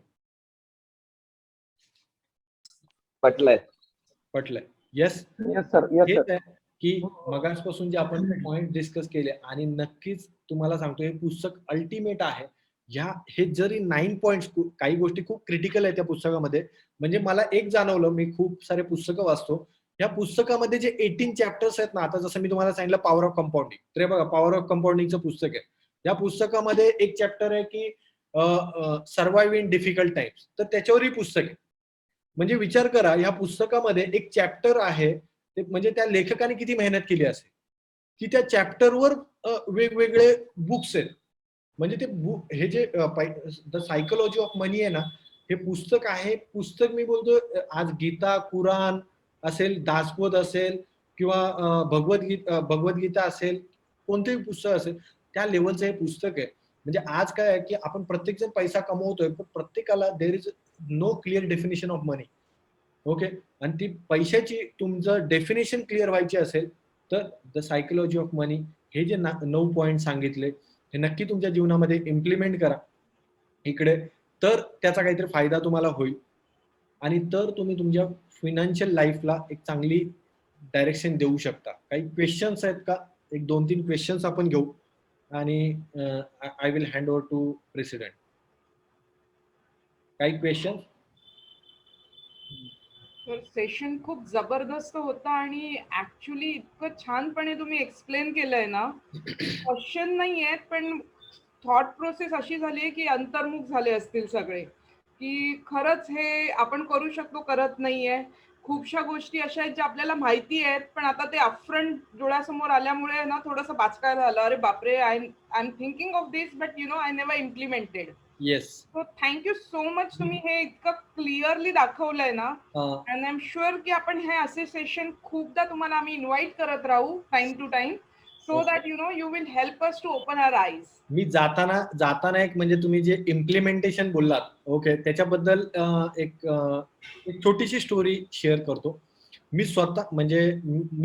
Speaker 3: पटलंय.
Speaker 1: पटलंय. येस.
Speaker 5: Yes sir. येस
Speaker 1: हेच
Speaker 5: सर.
Speaker 1: आहे की मगासपासून जे आपण पॉइंट डिस्कस केले, आणि नक्कीच तुम्हाला सांगतो हे पुस्तक अल्टिमेट आहे. हे जरी 9 पॉइंट्स, काही गोष्टी खूप क्रिटिकल आहेत त्या पुस्तकामध्ये. म्हणजे मला एक जाणवलं, मी खूप सारे पुस्तकं वाचतो, या पुस्तकामध्ये जे 18 चॅप्टर्स आहेत ना, आता जसं मी तुम्हाला सांगितलं पॉवर ऑफ कंपाऊंडिंग, तर बघा पॉवर ऑफ कंपाऊंडिंगचं पुस्तक आहे. या पुस्तकामध्ये एक चॅप्टर आहे की सर्व्हाइव्ह इन डिफिकल्ट टाइम्स, तर त्याच्यावरही पुस्तक आहे. म्हणजे विचार करा, या पुस्तकामध्ये एक चॅप्टर आहे, ते म्हणजे त्या लेखकाने किती मेहनत केली असेल की त्या चॅप्टरवर वेगवेगळे बुक्स आहेत. म्हणजे ते बुक, हे जे द सायकोलॉजी ऑफ मनी आहे ना, हे पुस्तक आहे. पुस्तक मी बोलतो, आज गीता, कुराण असेल, दासबोध असेल किंवा भगवद्गीता असेल, कोणतेही पुस्तक असेल, त्या लेवलचं हे पुस्तक आहे. म्हणजे आज काय आहे की आपण प्रत्येक जण पैसा कमवतोय, पण प्रत्येकाला there is no clear definition of money. Okay, आणि ती पैशाची तुमचं डेफिनेशन क्लिअर व्हायची असेल तर द सायकोलॉजी ऑफ मनी, हे जे 9 पॉइंट सांगितले, हे नक्की तुमच्या जीवनामध्ये इम्प्लिमेंट करा इकडे, तर त्याचा काहीतरी फायदा तुम्हाला होईल. आणि तर तुम्ही तुमच्या फायनान्शियल लाईफला एक चांगली डायरेक्शन देऊ शकता. काही क्वेश्चन्स आहेत का? एक 2-3 क्वेश्चन्स आपण घेऊ आणि I will hand over to president. काही क्वेश्चन?
Speaker 8: सेशन खूप जबरदस्त होता आणि ऍक्च्युली इतकं छानपणे तुम्ही एक्सप्लेन केलंय ना. क्वेश्चन नाही आहेत, पण थॉट प्रोसेस अशी झाली आहे की अंतर्मुख झाले असतील सगळे, की खरंच हे आपण करू शकतो, करत नाहीये. खूपशा गोष्टी अशा आहेत ज्या आपल्याला माहिती आहेत, पण आता ते अपफ्रंट डोळ्यासमोर आल्यामुळे ना थोडंसं बाचकायला झालं. अरे बापरे, I am thinking of this but I never implemented.
Speaker 1: Yes.
Speaker 8: So thank you so much. तुम्ही हे इतकं क्लिअरली दाखवलंय ना, अँड आय एम शुअर की आपण हे असे सेशन खूपदा तुम्हाला आम्ही इन्व्हाइट करत राहू time to time, so that you will help us to open our eyes.
Speaker 1: मी जाताना एक, म्हणजे तुम्ही जे इम्प्लिमेंटेशन बोललात, ओके, त्याच्याबद्दल एक छोटीशी स्टोरी शेअर करतो. मी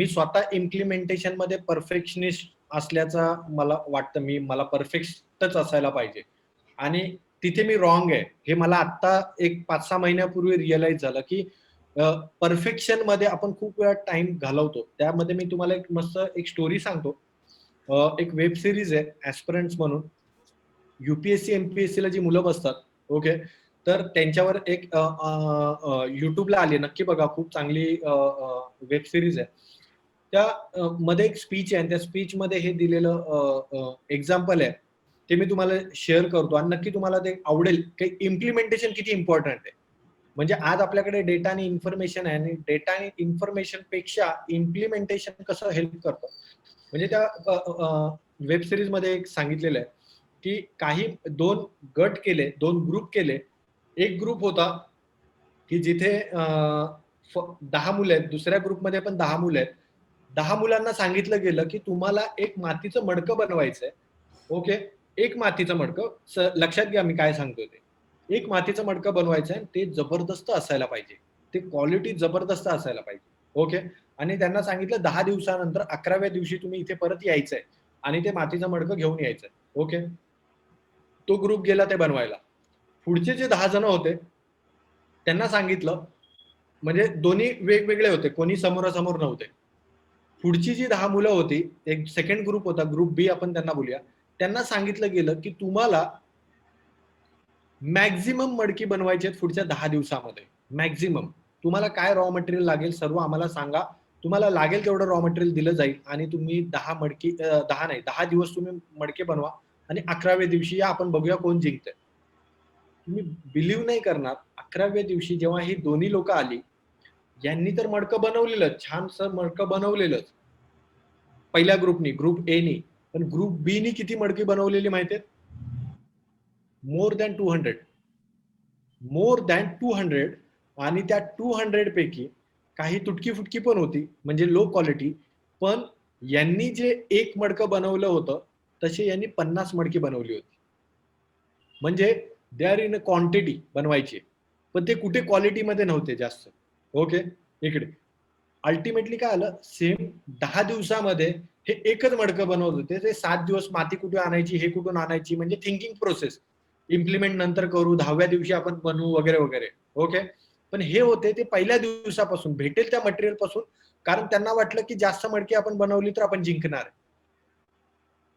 Speaker 1: स्वतः इम्प्लिमेंटेशन मध्ये परफेक्शनिस्ट असल्याचा मला वाटतं. मला परफेक्टच असायला पाहिजे आणि तिथे मी रॉंग आहे हे मला आता एक 5-6 महिन्यापूर्वी रिअलाइज झालं की परफेक्शन मध्ये आपण खूप वेळा टाइम घालवतो. त्यामध्ये मी तुम्हाला एक मस्त एक स्टोरी सांगतो. एक वेब सिरीज आहे ऍस्पिरंट्स म्हणून. युपीएससी एमपीएससी ला जी मुलं बसतात ओके, तर त्यांच्यावर एक युट्यूबला आली, नक्की बघा, खूप चांगली वेब सिरीज आहे. त्या मध्ये एक स्पीच आहे आणि त्या स्पीच मध्ये हे दिलेलं एक्झाम्पल आहे ते मी तुम्हाला शेअर करतो आणि नक्की तुम्हाला ते आवडेल की इम्प्लिमेंटेशन किती इम्पॉर्टंट आहे. म्हणजे आज आपल्याकडे डेटा आणि इन्फॉर्मेशन आहे आणि डेटा आणि इन्फॉर्मेशन पेक्षा इम्प्लिमेंटेशन कसं हेल्प करतं. म्हणजे त्या वेब सिरीज मध्ये एक सांगितलेलं आहे की काही 2 गट केले, 2 ग्रुप केले. एक ग्रुप होता की जिथे 10 मुलं आहेत, दुसऱ्या ग्रुपमध्ये पण 10 मुलं आहेत. 10 मुलांना सांगितलं गेलं की तुम्हाला एक मातीचं मडकं बनवायचंय ओके. एक मातीचं मडकं, लक्षात घ्या मी काय सांगतोय ते. एक मातीचं मडकं बनवायचं आहे, ते जबरदस्त असायला पाहिजे, ते क्वालिटी जबरदस्त असायला पाहिजे ओके. आणि त्यांना सांगितलं 10 दिवसानंतर 11व्या दिवशी तुम्ही इथे परत यायचंय आणि ते मातीचं मडकं घेऊन यायचंय ओके. तो ग्रुप गेला ते बनवायला. पुढचे जे 10 जण होते त्यांना सांगितलं, म्हणजे दोन्ही वेगवेगळे होते, कोणी समोरासमोर नव्हते. पुढची जी 10 मुलं होती, एक सेकंड ग्रुप होता, ग्रुप बी आपण त्यांना बोलूया, त्यांना सांगितलं गेलं की तुम्हाला मॅक्झिमम मडकी बनवायची आहेत पुढच्या 10 दिवसामध्ये. मॅक्झिमम तुम्हाला काय रॉ मटेरियल लागेल सर्व आम्हाला सांगा, तुम्हाला लागेल तेवढं रॉ मटेरियल दिलं जाईल आणि तुम्ही 10 दिवस तुम्ही मडके बनवा आणि 11व्या दिवशी या, आपण बघूया कोण जिंकतंय. तुम्ही बिलीव्ह नाही करणार, 11व्या दिवशी जेव्हा ही दोन्ही लोक आली, यांनी तर मडकं बनवलेलं, छानसं मडकं बनवलेलं पहिल्या ग्रुपनी, ग्रुप ए नी. पण ग्रुप बी नी किती मडकी बनवलेली माहितीये? More than 200. आणि त्या 200 पैकी काही तुटकी फुटकी पण होती, म्हणजे लो क्वालिटी. पण यांनी जे एक मडकं बनवलं होतं तसे यांनी 50 मडकी बनवली होती. म्हणजे they are in a quantity बनवायची, पण ते कुठे क्वालिटीमध्ये नव्हते जास्त ओके. इकडे अल्टिमेटली काय आलं, सेम 10 दिवसामध्ये हे एकच मडकं बनवत होते. ते 7 दिवस माती कुठे आणायची, हे कुठून आणायची, म्हणजे थिंकिंग प्रोसेस. इम्प्लिमेंट नंतर करू, 10व्या दिवशी आपण बनवू वगैरे वगैरे ओके. पण हे होते ते पहिल्या दिवसापासून भेटेल त्या मटेरियल पासून, कारण त्यांना वाटलं की जास्त मडकी आपण बनवली तर आपण जिंकणार.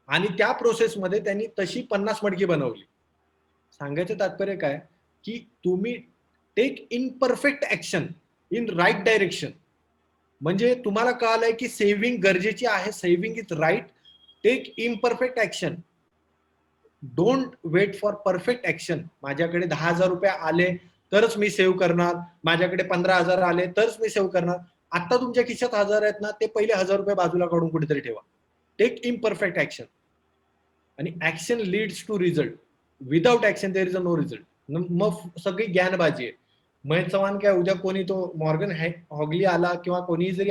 Speaker 1: आणि त्या प्रोसेसमध्ये त्यांनी तशी 50 मडकी बनवली. सांगायचं तात्पर्य काय की तुम्ही take in perfect action in right direction. म्हणजे तुम्हाला कळालंय की सेव्हिंग गरजेची आहे, saving is right. Take imperfect action, don't wait for perfect action. माझ्याकडे 10,000 रुपये आले तरच मी सेव्ह करणार, माझ्याकडे 15,000 आले तरच मी सेव्ह करणार. आता तुमच्या खिशात 1000 आहेत ना, ते पहिले 1000 रुपये बाजूला काढून कुठेतरी ठेवा. Take imperfect action. आणि action leads to result. Without action there is a no result. मग सगळी ज्ञानबाजी आहे. महेश चव्हाण काय, उद्या कोणी तो मॉर्गन हॉगली आला किंवा कोणी जरी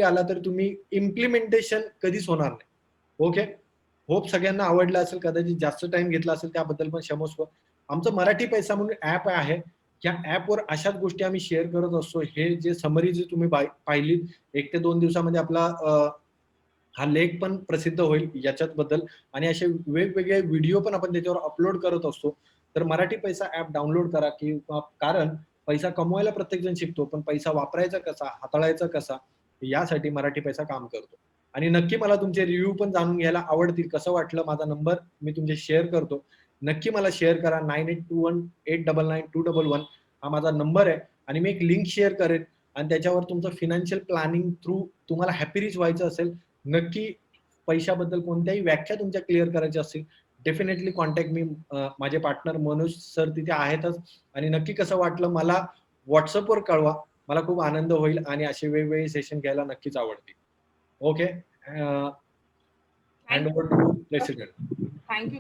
Speaker 1: आला तर तुम्ही इम्प्लिमेंटेशन कधीच होणार नाही ओके. होप सगळ्यांना आवडलं असेल, कदाचित जास्त टाइम घेतला असेल त्याबद्दल पण क्षमस्व. आमचं मराठी पैसा म्हणून ऍप आहे, या ऍपवर अशाच गोष्टी आम्ही शेअर करत असतो. हे जे समरी जे तुम्ही पाहिली 1 ते 2 दिवसामध्ये आपला हा लेख पण प्रसिद्ध होईल याच्याबद्दल, आणि असे वेगवेगळे व्हिडिओ पण आपण त्याच्यावर अपलोड करत असतो. तर मराठी पैसा ऍप डाउनलोड करा, की कारण पैसा कमवायला प्रत्येक जण शिकतो, पण पैसा वापरायचा कसा, हाताळायचा कसा, यासाठी मराठी पैसा काम करतो. आणि नक्की मला तुमचे रिव्ह्यू पण जाणून घ्यायला आवडतील. कसं वाटलं, माझा नंबर मी तुमचे शेअर करतो, नक्की मला शेअर करा. 9821899211 हा माझा नंबर आहे. आणि मी एक लिंक शेअर करेन आणि त्याच्यावर तुमचं फिनान्शियल प्लॅनिंग थ्रू तुम्हाला हॅपी रिच व्हायचं असेल, नक्की पैशाबद्दल कोणत्याही व्याख्या तुमच्या क्लिअर करायच्या असतील, डेफिनेटली कॉन्टॅक्ट मी. माझे पार्टनर मनोज सर तिथे आहेतच. आणि नक्की कसं वाटलं मला व्हॉट्सअपवर कळवा, मला खूप आनंद होईल आणि असे वेगवेगळे सेशन घ्यायला नक्कीच आवडतील okay. Hand over to president.
Speaker 8: Thank you.